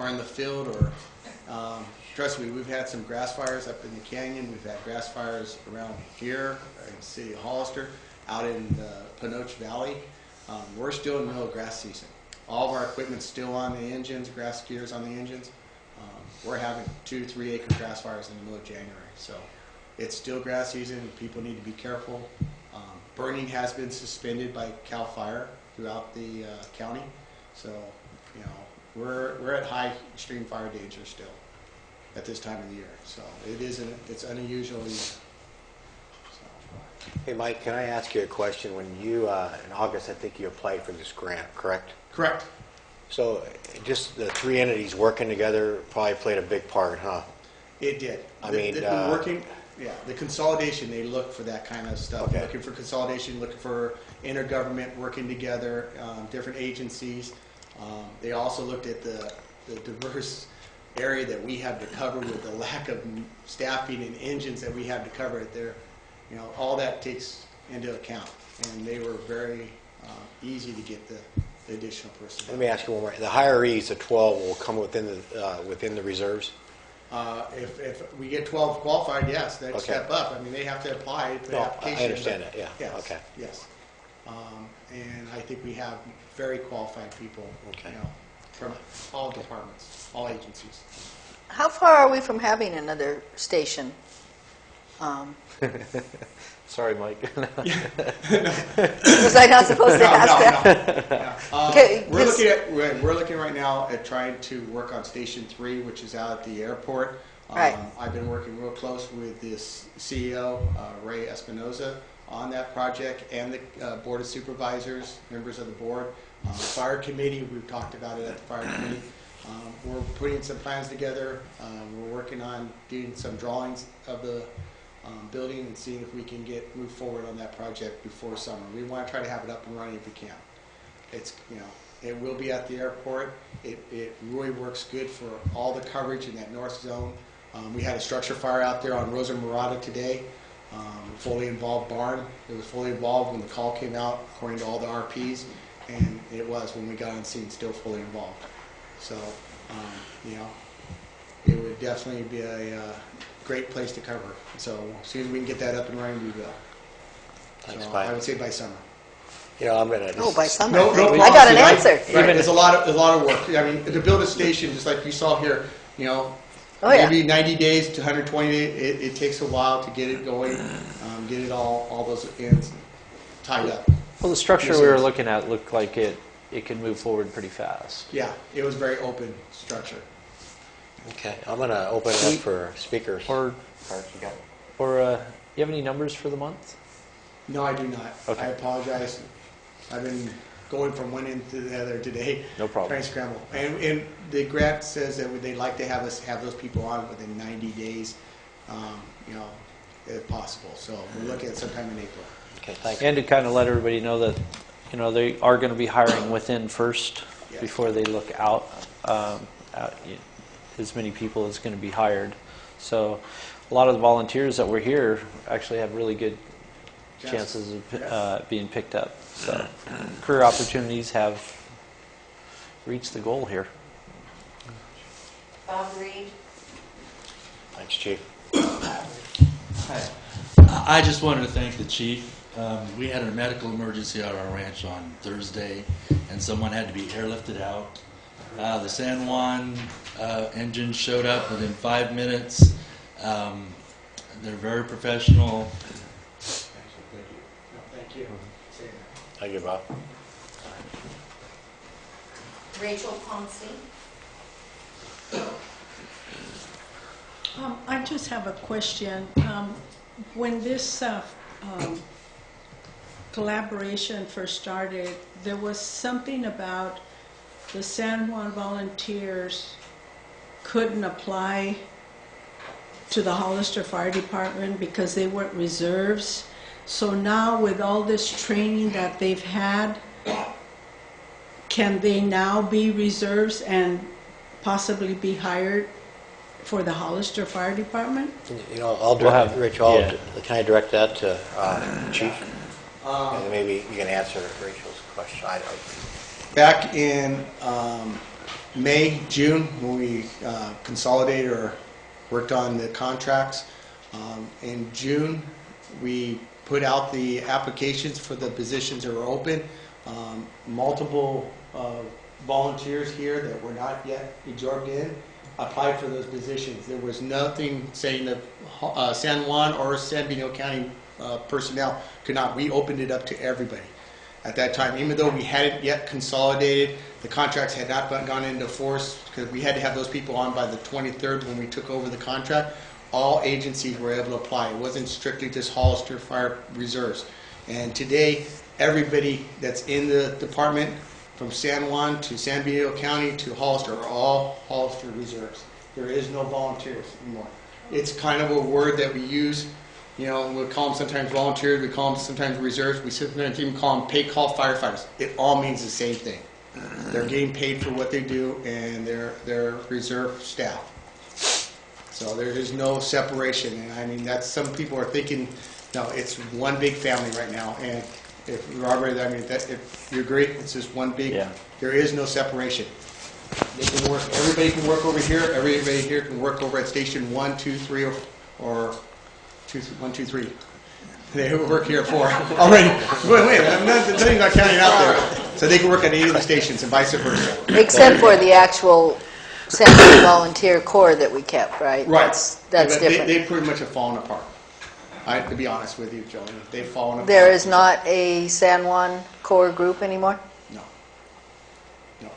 in the field. Or trust me, we've had some grass fires up in the canyon. We've had grass fires around here in the city of Hollister, out in the Panoche Valley. We're still in the middle of grass season. All of our equipment's still on the engines, grass gears on the engines. We're having 2-3 acre grass fires in the middle of January. So it's still grass season. People need to be careful. Burning has been suspended by CAL FIRE throughout the county. So, we're at high extreme fire danger still at this time of the year. So it's unusual. So. Hey, Mike, can I ask you a question? When you, in August, I think you applied for this grant, correct? Correct. So just the three entities working together probably played a big part, huh? It did. I mean, the consolidation, they look for that kind of stuff. Okay. Looking for consolidation, looking for intergovernment working together, different agencies. They also looked at the diverse area that we have to cover with the lack of staffing and engines that we have to cover it there. You know, all that takes into account, and they were very easy to get the additional personnel. Let me ask you one more. The hirees, the 12, will come within the reserves? If we get 12 qualified, yes, they step up. I mean, they have to apply, put application. I understand that, yeah. Yes, Okay. yes. And I think we have very qualified people, you know, from all departments, all agencies. How far are we from having another station? Sorry, Mike. Was I not supposed to ask that? No. We're looking right now at trying to work on Station 3, which is out at the airport. Right. I've been working real close with this CEO, Ray Espinoza, on that project, and the Board of Supervisors, members of the board. Fire committee, we've talked about it at the fire committee. We're putting some plans together. We're working on doing some drawings of the building and seeing if we can move forward on that project before summer. We want to try to have it up and running if we can. It's, you know, it will be at the airport. It really works good for all the coverage in that north zone. We had a structure fire out there on Rosa Morada today. Fully involved barn. It was fully involved when the call came out, according to all the RPs, and it was when we got on scene, still fully involved. So, you know, it would definitely be a great place to cover. So as soon as we can get that up and running, we will. Thanks, so Mike. I would say by summer. You know, I'm gonna. By summer. No I got an answer. Right, it's a lot of work. I mean, to build a station, just like you saw here, you know, maybe 90 days to 120 days. It takes a while to get it going, get it all those ends tied up. Well, the structure we were looking at looked like it can move forward pretty fast. Yeah, it was very open structure. Okay, I'm going to open it up for speakers. Or you have any numbers for the month? No, I do not. Okay. I apologize. I've been going from one end to the other today. No problem. Trying to scramble. And the grant says that they'd like to have us have those people on within 90 days, you know, if possible. So we're looking at sometime in April. Okay, thanks. And to kind of let everybody know that, you know, they are going to be hiring within first before they look out. As many people as going to be hired. So a lot of the volunteers that were here actually have really good chances of being picked up. So career opportunities have reached the goal here. Bob Reed. Thanks, Chief. Hi. I just wanted to thank the chief. We had a medical emergency at our ranch on Thursday, and someone had to be airlifted out. The San Juan engine showed up within 5 minutes. They're very professional. Thank you. Thank you, Bob. Rachel Ponce. I just have a question. When this collaboration first started, there was something about the San Juan volunteers couldn't apply to the Hollister Fire Department because they weren't reserves. So now with all this training that they've had, can they now be reserves and possibly be hired for the Hollister Fire Department? You know, I'll direct, Rachel, can I direct that to Chief? And maybe you can answer Rachel's question. Back in May, June, when we consolidated or worked on the contracts, in June we put out the applications for the positions that were open. Multiple volunteers here that were not yet absorbed in applied for those positions. There was nothing saying that San Juan or San Benito County personnel could not. We opened it up to everybody at that time. Even though we hadn't yet consolidated, the contracts had not gone into force because we had to have those people on by the 23rd when we took over the contract. all agencies were able to apply. It wasn't strictly just Hollister Fire Reserves. And today, everybody that's in the department, from San Juan to San Benito County to Hollister, are all Hollister Reserves. There is no volunteers anymore. It's kind of a word that we use. You know, we call them sometimes volunteers, we call them sometimes reserves, we sometimes even call them pay call firefighters. It all means the same thing. They're getting paid for what they do, and they're reserve staff. So there is no separation, and I mean, that's, some people are thinking, no, it's one big family right now, and if Robert, I mean, if you agree, it's just one big, there is no separation. They can work, everybody can work over here, everybody here can work over at station 1, 2, 3, or 1, 2, 3. They work here at 4 already. Wait, I'm not counting out there. So they can work at any of the stations and vice versa. Except for the actual San Juan Volunteer Corps that we kept, right? Right. That's different. They pretty much have fallen apart. To be honest with you, Jolene, they've fallen apart. There is not a San Juan Corps group anymore? No. No.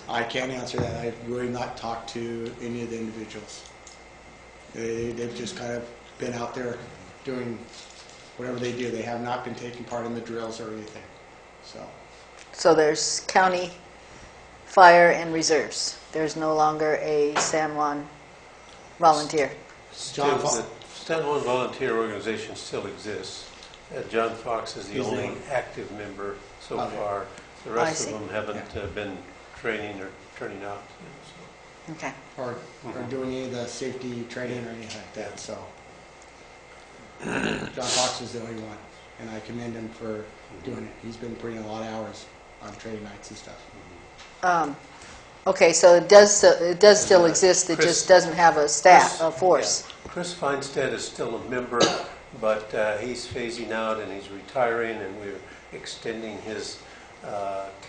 I can't answer that. I've really not talked to any of the individuals. They've just kind of been out there doing whatever they do. They have not been taking part in the drills or anything. So there's county fire and reserves. There's no longer a San Juan volunteer. The San Juan Volunteer Organization still exists. John Fox is the only active member so far. The rest of them haven't been training or turning out. Okay. Or doing any of the safety training or anything like that. So John Fox is the only one, and I commend him for doing it. He's been putting a lot of hours on training nights and stuff. Okay, so it does still exist. It just doesn't have a staff, a force. Yeah. Chris Feinstead is still a member, but he's phasing out and he's retiring, and we're extending his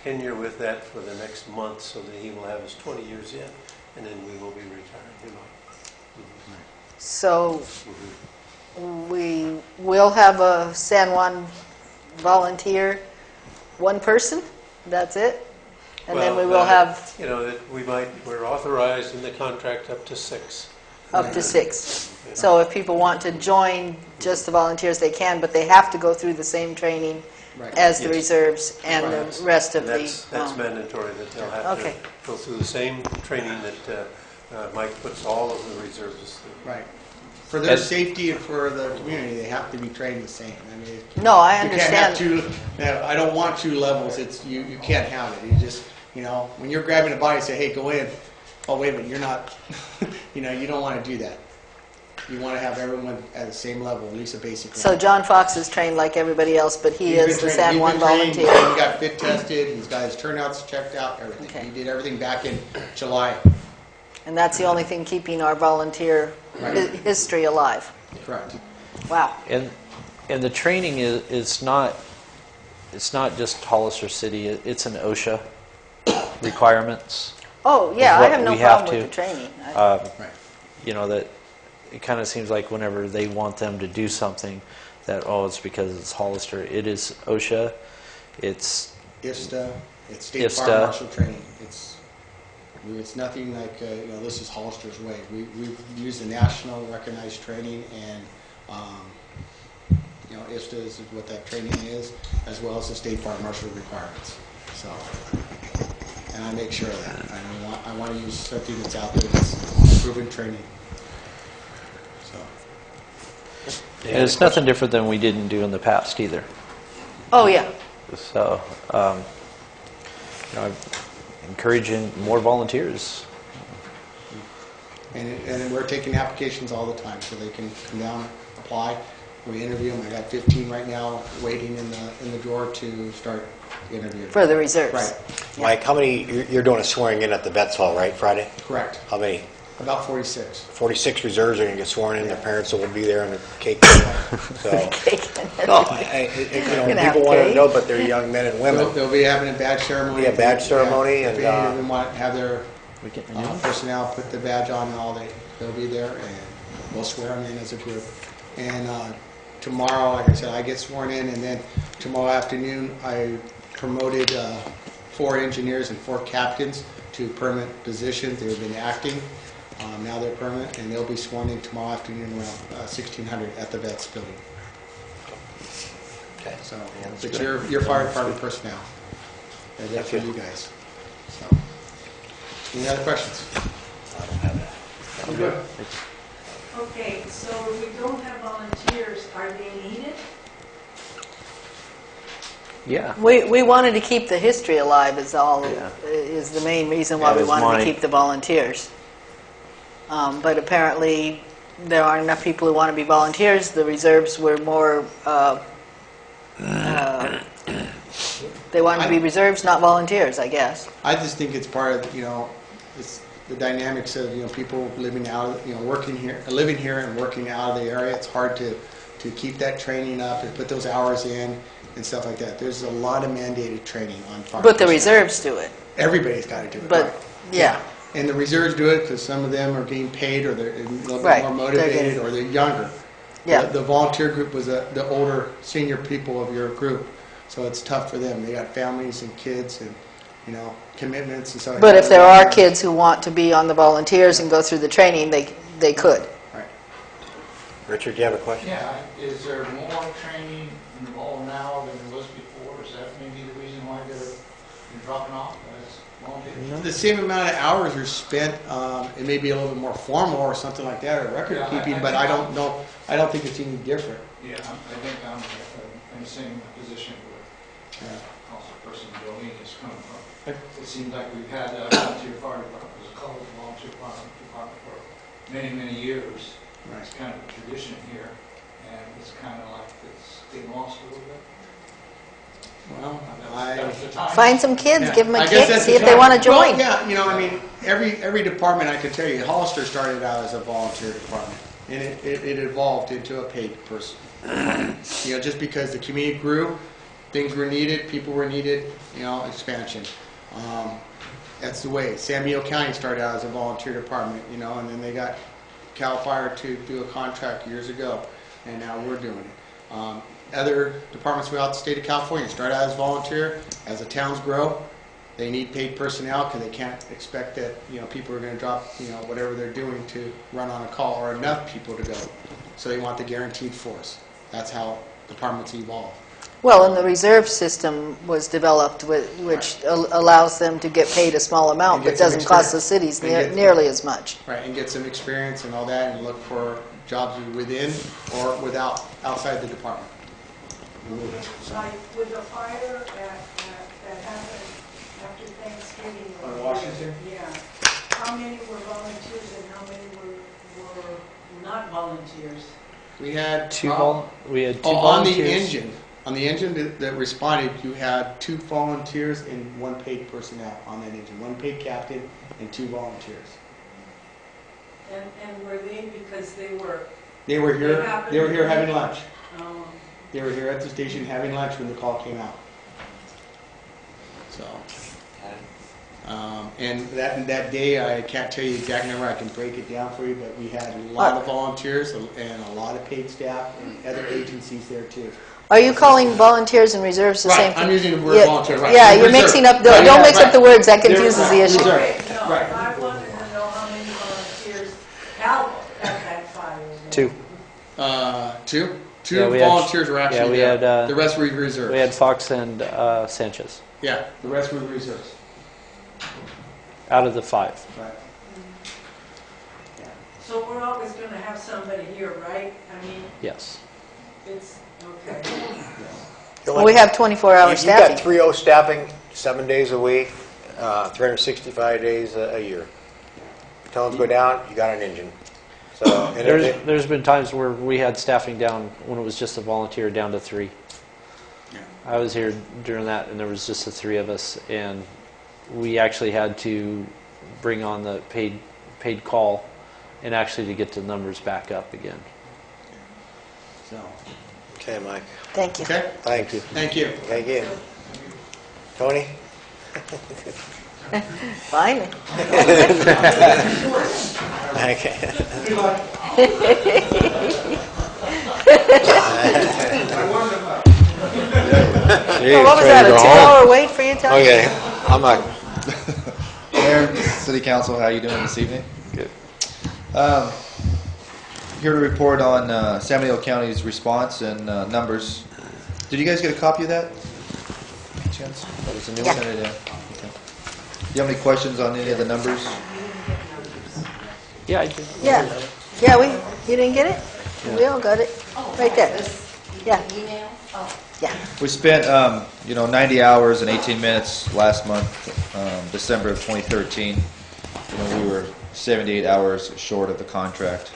tenure with that for the next month so that he will have his 20 years in, and then we will be retiring him out. So we will have a San Juan volunteer, one person? That's it? And then we will have... You know, that we're authorized in the contract up to 6. Up to 6. So if people want to join just the volunteers, they can, but they have to go through the same training as the reserves and the rest of That's mandatory, that they'll have to go through the same training that Mike puts all of the reservists through. Right. For their safety and for the community, they have to be trained the same. I mean, no, I understand. You can't have two. I don't want 2 levels. It's you can't have it. You just, you know, when you're grabbing a body, say, hey, go in. Oh, wait a minute, you're not. You know, you don't want to do that. You want to have everyone at the same level, at least a basic level. So John Fox is trained like everybody else, but he is the San Juan volunteer. He got fit tested. He's got his turnouts checked out. Everything. Okay. He did everything back in July. And that's the only thing keeping our volunteer history alive. Correct. Wow. And the training is not, it's not just Hollister City, it's an OSHA requirements. Oh, yeah, I have no problem with the training. You know, that it kind of seems like whenever they want them to do something, that, oh, it's because it's Hollister. It is OSHA, it's IFSTA, it's State Fire Marshal training. It's nothing like, you know, this is Hollister's way. We use the national recognized training, and you know, IFSTA is what that training is, as well as the State Fire Marshal requirements. So, and I make sure of that. I want to use something that's out there that's proven training. So. And it's nothing different than we didn't do in the past either. Oh, yeah. So, you know, encouraging more volunteers. And we're taking applications all the time, so they can come down, apply. We interview them. I got 15 right now waiting in the drawer to start interviewing. For the reserves. Right. Yeah. Mike, how many, you're doing a swearing in at the Vets Hall, right, Friday? Correct. How many? About 46. 46 reserves are going to get sworn in. Their parents will be there and a cake. So, no, you know, people want to know, but they're young men and women. They'll be having a badge ceremony. Yeah, badge ceremony. Yeah. And if any of them want to have their personnel put the badge on and all, they'll be there, and we'll swear them in as a group. And tomorrow, like I said, I get sworn in, and then tomorrow afternoon, I promoted 4 engineers and 4 captains to permanent positions. They've been acting. Now they're permanent, and they'll be sworn in tomorrow afternoon around 1600 at the Vets building. Okay. So, but your fire department personnel. That's for you guys. So, any other questions? I don't have that. I'm good. Okay, so if we don't have volunteers, are they needed? Yeah. We wanted to keep the history alive is the main reason why That we was wanted to my- keep the volunteers. But apparently there aren't enough people who want to be volunteers. The reserves were more, they wanted to be reserves, not volunteers, I guess. I just think it's part of, it's the dynamics of, people living out, working here, living here and working out of the area. It's hard to keep that training up and put those hours in and stuff like that. There's a lot of mandated training on fire. But the reserves do it. Everybody's got to do it. But, right. yeah. And the reserves do it because some of them are getting paid, or they're a little bit Right. more They're motivated, getting- or they're younger. Yeah. The volunteer group was the older, senior people of your group, so it's tough for them. They got families and kids and commitments and stuff. But if there are kids who want to be on the volunteers and go through the training, they could. Right. Richard, do you have a question? Yeah, is there more training involved now than there was before? Is that maybe the reason why they're dropping off as volunteers? The same amount of hours are spent. It may be a little bit more formal or something like that, or record keeping, but I don't know. I don't think it's any different. Yeah, I think I'm in the same position with Councilperson Jolene is coming from. It seems like we've had a volunteer fire department, it was called the volunteer fire department for many, many years. Right. It's kind of a tradition here, and it's kind of like it's getting lost a little bit. Well, That was the time. Find some kids, Yeah. give them a I guess kick, that's see the if they time. want to join. Well, yeah, every department, I can tell you, Hollister started out as a volunteer department, and it evolved into a paid person. Just because the community grew, things were needed, people were needed, expansion. That's the way. San Diego County started out as a volunteer department, and then they got CAL FIRE to do a contract years ago, and now we're doing it. Other departments throughout the state of California start out as volunteer. As the towns grow, they need paid personnel because they can't expect that people are going to drop whatever they're doing to run on a call, or enough people to go. So they want the guaranteed force. That's how departments evolve. Well, and the reserve system was developed, which allows them to get paid a small amount, And but get some doesn't cost the experience. cities And get- nearly as much. Right, and get some experience and all that, and look for jobs within or outside the department. Like with the fire that happened after Thanksgiving. On Washington? Yeah. How many were volunteers and how many were not volunteers? We had Two prob- on the volunteers. engine that responded, you had 2 volunteers and 1 paid personnel on that engine. 1 paid captain and 2 volunteers. And were they because they were? They were here. happened They were here to- having lunch. Oh. They were here at the station having lunch when the call came out. So, and that day, I can't tell you exactly number. I can break it down for you, but we had a lot of volunteers and a lot of paid staff and other agencies there too. Are you calling volunteers and reserves the Right, same thing? I'm using the word volunteer, right. Yeah, And you're reserve. mixing up, Right, don't yeah, mix up right. the words, that They're- confuses the issue. reserve. No, Right. I wanted to know how many volunteers Cal at that fire. 2. 2? 2 Yeah, we had- volunteers were actually yeah, we there. had, The rest were reserves. We had Fox and Sanchez Yeah, the rest were reserves. out of the 5. Right. So we're always going to have somebody here, right? I mean, Yes. it's, okay. Well, we have 24-hour You've staffing. got 3-0 staffing, 7 days a week, 365 days a year. Tones go down, you got an engine. So, and There's been times where we had staffing down when it was just a volunteer down to 3. I was here during that, and there was just the 3 of us, and we actually had to bring on the paid call, and actually to get the numbers back up again. So. Okay, Mike. Thank you. Okay. Thank you. Thank you. Thank you. Tony? Finally. Okay. Well, what was that, a 2-hour wait for you, Tony? Okay, I'm not. Mayor, City Council, how you doing this evening? Good. Here to report on San Mateo County's response and numbers. Did you guys get a copy of that? Chance? That was a new one? Yeah. Okay. Do you have any questions on any of the numbers? Yeah, I did. Yeah, yeah. You didn't get it? Yeah. We all got it. Right there. Yeah. Yeah. We spent, 90 hours and 18 minutes last month, December of 2013. We were 78 hours short of the contract.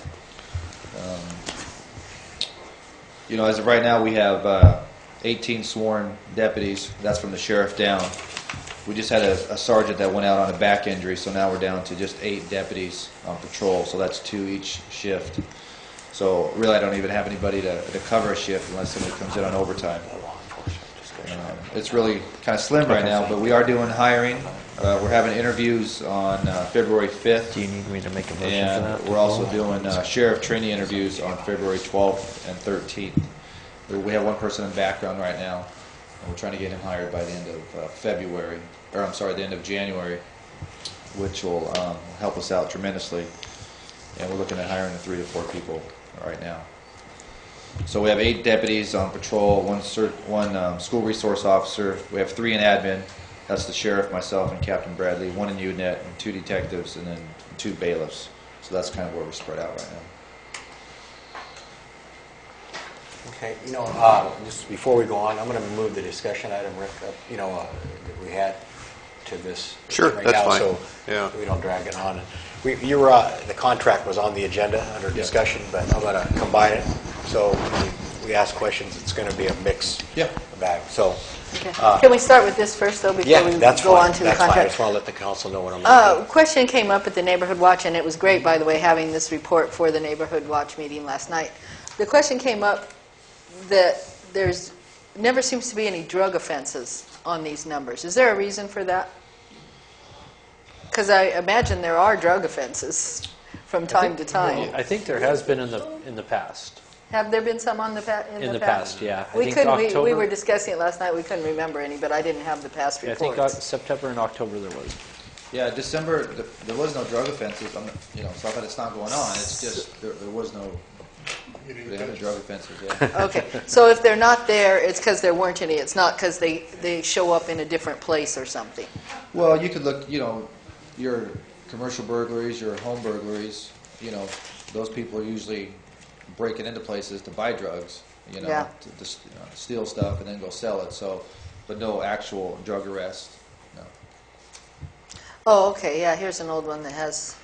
As of right now, we have 18 sworn deputies. That's from the sheriff down. We just had a sergeant that went out on a back injury, so now we're down to just 8 deputies on patrol. So that's 2 each shift. So really, I don't even have anybody to cover a shift unless somebody comes in on overtime. It's really kind of slim right now, but we are doing hiring. We're having interviews on February 5th. Do you need me to make a motion and for that? we're also doing sheriff training interviews on February 12th and 13th. We have one person in background right now, and we're trying to get him hired by the end of the end of January, which will help us out tremendously. And we're looking at hiring 3 to 4 people right now. So we have 8 deputies on patrol, one school resource officer. We have 3 in admin. That's the sheriff, myself, and Captain Bradley. 1 in UNET, and 2 detectives, and then 2 bailiffs. So that's kind of where we're spread out right now. Okay, just before we go on, I'm going to move the discussion item, Rick, that we had to this Sure, right that's now, fine. so Yeah. we don't drag it on. The contract was on the agenda under discussion, but I'm going to combine it. So when we ask questions, it's going to be a mix bag. So. Okay. Can we start with this first, though, before we go on to the That's fine. I contract? just want to let the council know what I'm going to do. Question came up at the Neighborhood Watch, and it was great, by the way, having this report for the Neighborhood Watch meeting last night. The question came up that there's never seems to be any drug offenses on these numbers. Is there a reason for that? Because I imagine there are drug offenses from time to time. I think there has been in the past. Have there been some on the In the past, yeah. We were discussing it last night. We couldn't remember any, but I didn't have the past Yeah, reports. I think September and October there was. Yeah, December, there was no drug offenses. It's not that it's not going on. It's just there was no drug offenses. Yeah. Okay, so if they're not there, it's because there weren't any. It's not because they show up in a different place or something. Well, you could look, your commercial burglaries, your home burglaries, those people are usually breaking into places to buy drugs, to steal stuff and then go sell it. So, but no actual drug arrest. No. Oh, okay, yeah, here's an old one that has,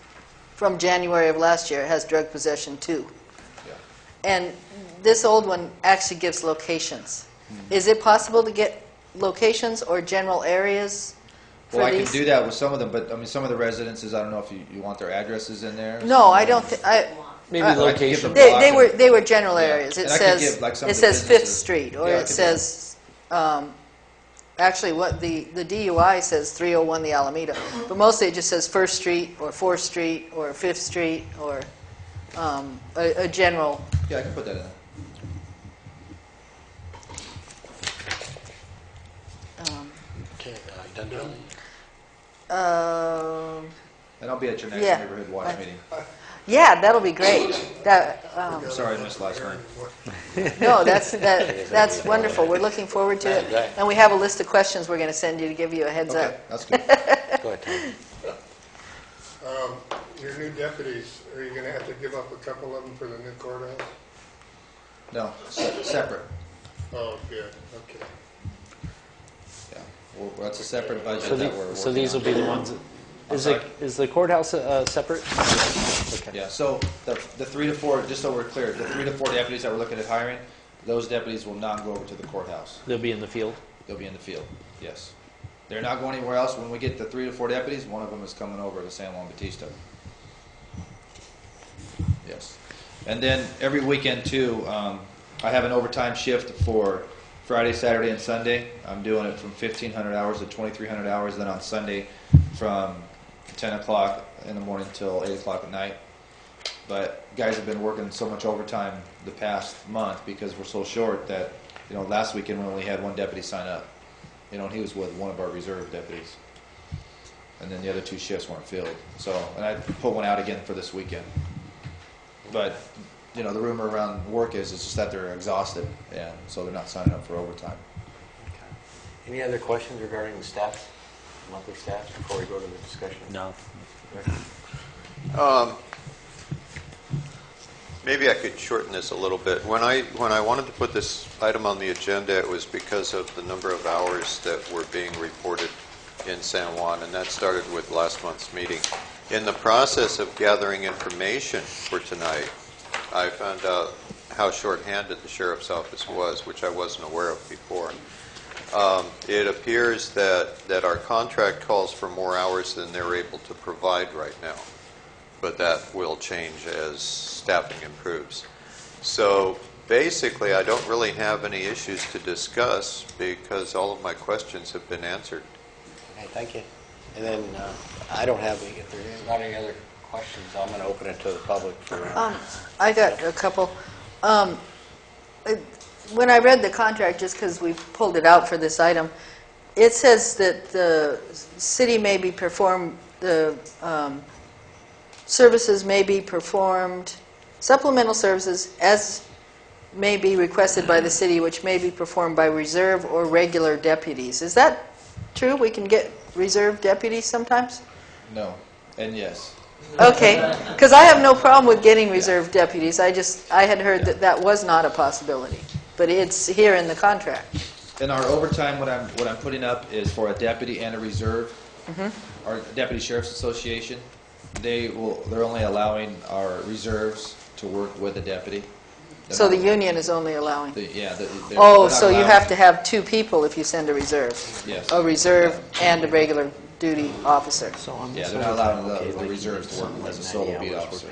from January of last year, it has drug possession too. Yeah. And this old one actually gives locations. Is it possible to get locations or general areas for Well, I these? can do that with some of them, but some of the residences, I don't know if you want their addresses in there. No, I don't think, Maybe location. They were general areas. It And I could says give, like, some it of the says Fifth businesses. Street, or Yeah, I it could do says actually what the DUI says 301 the Alameda, but mostly it just says First Street or 4th Street or 5th Street or a general. Yeah, I can put that in there. Okay, you done doing it? And I'll be at your next Yeah. neighborhood watch meeting. Yeah, that'll be great. I'm sorry I missed last night. No, that's wonderful. We're looking forward to it, and we have a list of questions we're going to send you to give you a heads Okay, up. that's good. Go ahead, Tom. Your new deputies, are you going to have to give up a couple of them for the new courthouse? No, separate. Oh, good, okay. Yeah, that's a separate budget So, that we're working so these will on. be the ones. Is the courthouse separate? Okay. Yeah. So the 3 to 4, just so we're clear, the 3 to 4 deputies that we're looking at hiring, those deputies will not go over to the courthouse. They'll be in the field. They'll be in the field. Yes. They're not going anywhere else. When we get the 3 to 4 deputies, one of them is coming over to San Juan Bautista. Yes. And then every weekend too, I have an overtime shift for Friday, Saturday, and Sunday. I'm doing it from 1,500 hours to 2,300 hours. Then on Sunday, from 10 o'clock in the morning till 8 o'clock at night. But guys have been working so much overtime the past month because we're so short that, last weekend we only had one deputy sign up. And he was with one of our reserve deputies. and then the other 2 shifts weren't filled. So, and I put one out again for this weekend. But, you know, the rumor around work is it's just that they're exhausted, and so they're not signing up for overtime. Any other questions regarding the staff, monthly staff, before we go to the discussion? No. Maybe I could shorten this a little bit. When I wanted to put this item on the agenda, it was because of the number of hours that were being reported in San Juan, and that started with last month's meeting. In the process of gathering information for tonight, I found out how shorthanded the sheriff's office was, which I wasn't aware of before. It appears that our contract calls for more hours than they're able to provide right now, but that will change as staffing improves. So basically, I don't really have any issues to discuss because all of my questions have been answered. Okay, thank you. And then I don't have any, if there's not any other questions, I'm going to open it to the public for... I got a couple. When I read the contract, just because we pulled it out for this item, it says that the city may be performed, the services may be performed, supplemental services as may be requested by the city, which may be performed by reserve or regular deputies. Is that true? We can get reserve deputies sometimes? No, and yes. Okay, because I have no problem with getting reserve deputies. I had heard that that was not a possibility, but it's here in the contract. In our overtime, what I'm putting up is for a deputy and a reserve. Our Deputy Sheriff's Association, they're only allowing our reserves to work with a deputy. So the union is only allowing? They're so you have to have 2 people if you send a reserve? Yes. A reserve and a regular duty officer? Yeah, they're not allowing the reserves to work as a solo beat officer.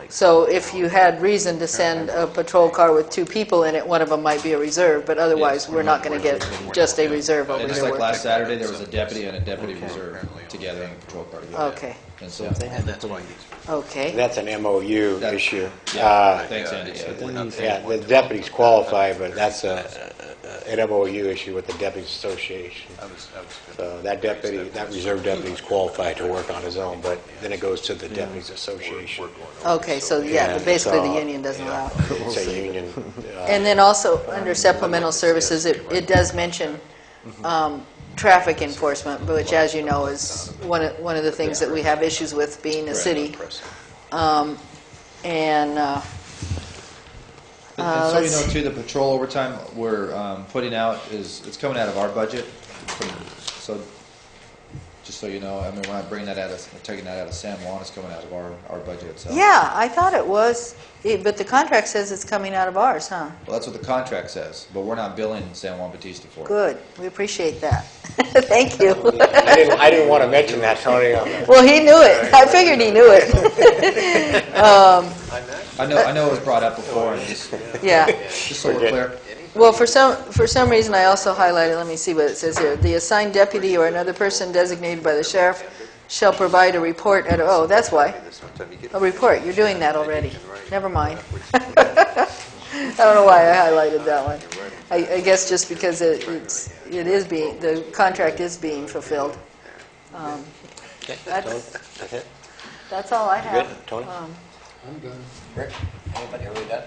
So if you had reason to send a patrol car with 2 people in it, one of them might be a reserve, but otherwise we're not going to get just a reserve over And there just like working. last Saturday, there was a deputy and a deputy reserve together in a patrol car together. Okay. And so, Okay. That's an MOU issue. Thanks, Andy. Yeah, the deputies qualify, but that's an MOU issue with the Deputies Association. So that deputy, that reserve deputy is qualified to work on his own, but then it goes to the Deputies Association. Okay, so yeah, basically the So, union doesn't allow it. It's a union. And then also, under supplemental services, it does mention traffic enforcement, which, as you know, is one of the things that we have issues with being a city. And so you know, too, the patrol overtime we're putting out it's coming out of our budget. So just so you know, I mean, we're not bringing that out of, taking that out of San Juan. It's coming out of our budget itself. Yeah, I thought it was, but the contract says it's coming out of ours, huh? Well, that's what the contract says, but we're not billing San Juan Bautista for it. Good, we appreciate that. Thank you. I didn't want to mention that, Tony. Well, he knew it. I figured he knew it. I know it was brought up before, and just so we're clear. Well, for some reason, I also highlighted, let me see what it says here. The assigned deputy or another person designated by the sheriff shall provide a report at, oh, that's why. A report, you're doing that already. Never mind. I don't know why I highlighted that one. I guess just because the contract is being fulfilled. That's all I have. Good, Tony? I'm done. Rick, anybody, are we done?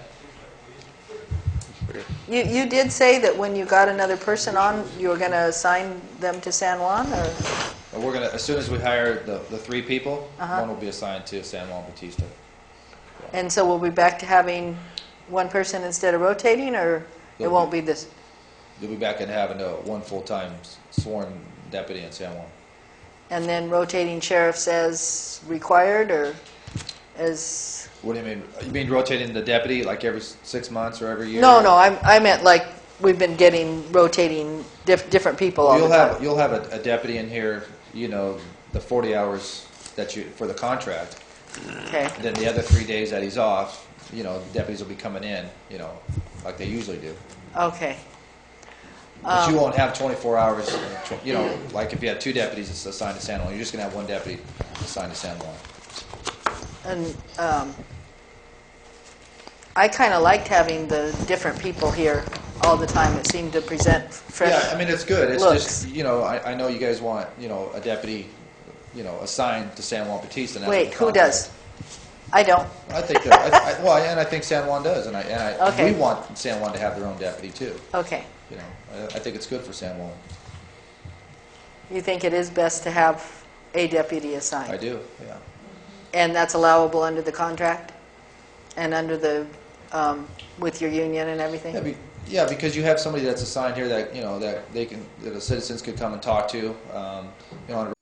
You did say that when you got another person on, you were going to assign them to San Juan, or? We're gonna, as soon as we hire the 3 people, Uh-huh. one will be assigned to San Juan Bautista. And so we'll be back to having one person instead of rotating, or it won't be this? You'll be back and having one full-time sworn deputy in San Juan. And then rotating sheriffs as required, or as? What do you mean? You mean rotating the deputy like every 6 months or every year? No, I meant like we've been getting rotating different people all the time. You'll have a deputy in here, you know, the 40 hours for the contract. Okay. And then the other 3 days that he's off, you know, the deputies will be coming in, you know, like they usually do. Okay. But you won't have 24 hours, you know, like if you had 2 deputies assigned to San Juan, you're just going to have 1 deputy assigned to San Juan. And I kind of liked having the different people here all the time. It seemed to present fresh Yeah, I mean, it's good. It's looks. just, you know, I know you guys want, you know, a deputy you know, assigned to San Juan Bautista. And that's Wait, what the who contract- does? I don't. I think that, well, and I think San Juan does, and Okay. we want San Juan to have their own deputy too. Okay. You know, I think it's good for San Juan. You think it is best to have a deputy assigned? I do, yeah. And that's allowable under the contract? And under the, with your union and everything? Yeah, because you have somebody that's assigned here that, you know, that they can, that the citizens could come and talk to, you know, on a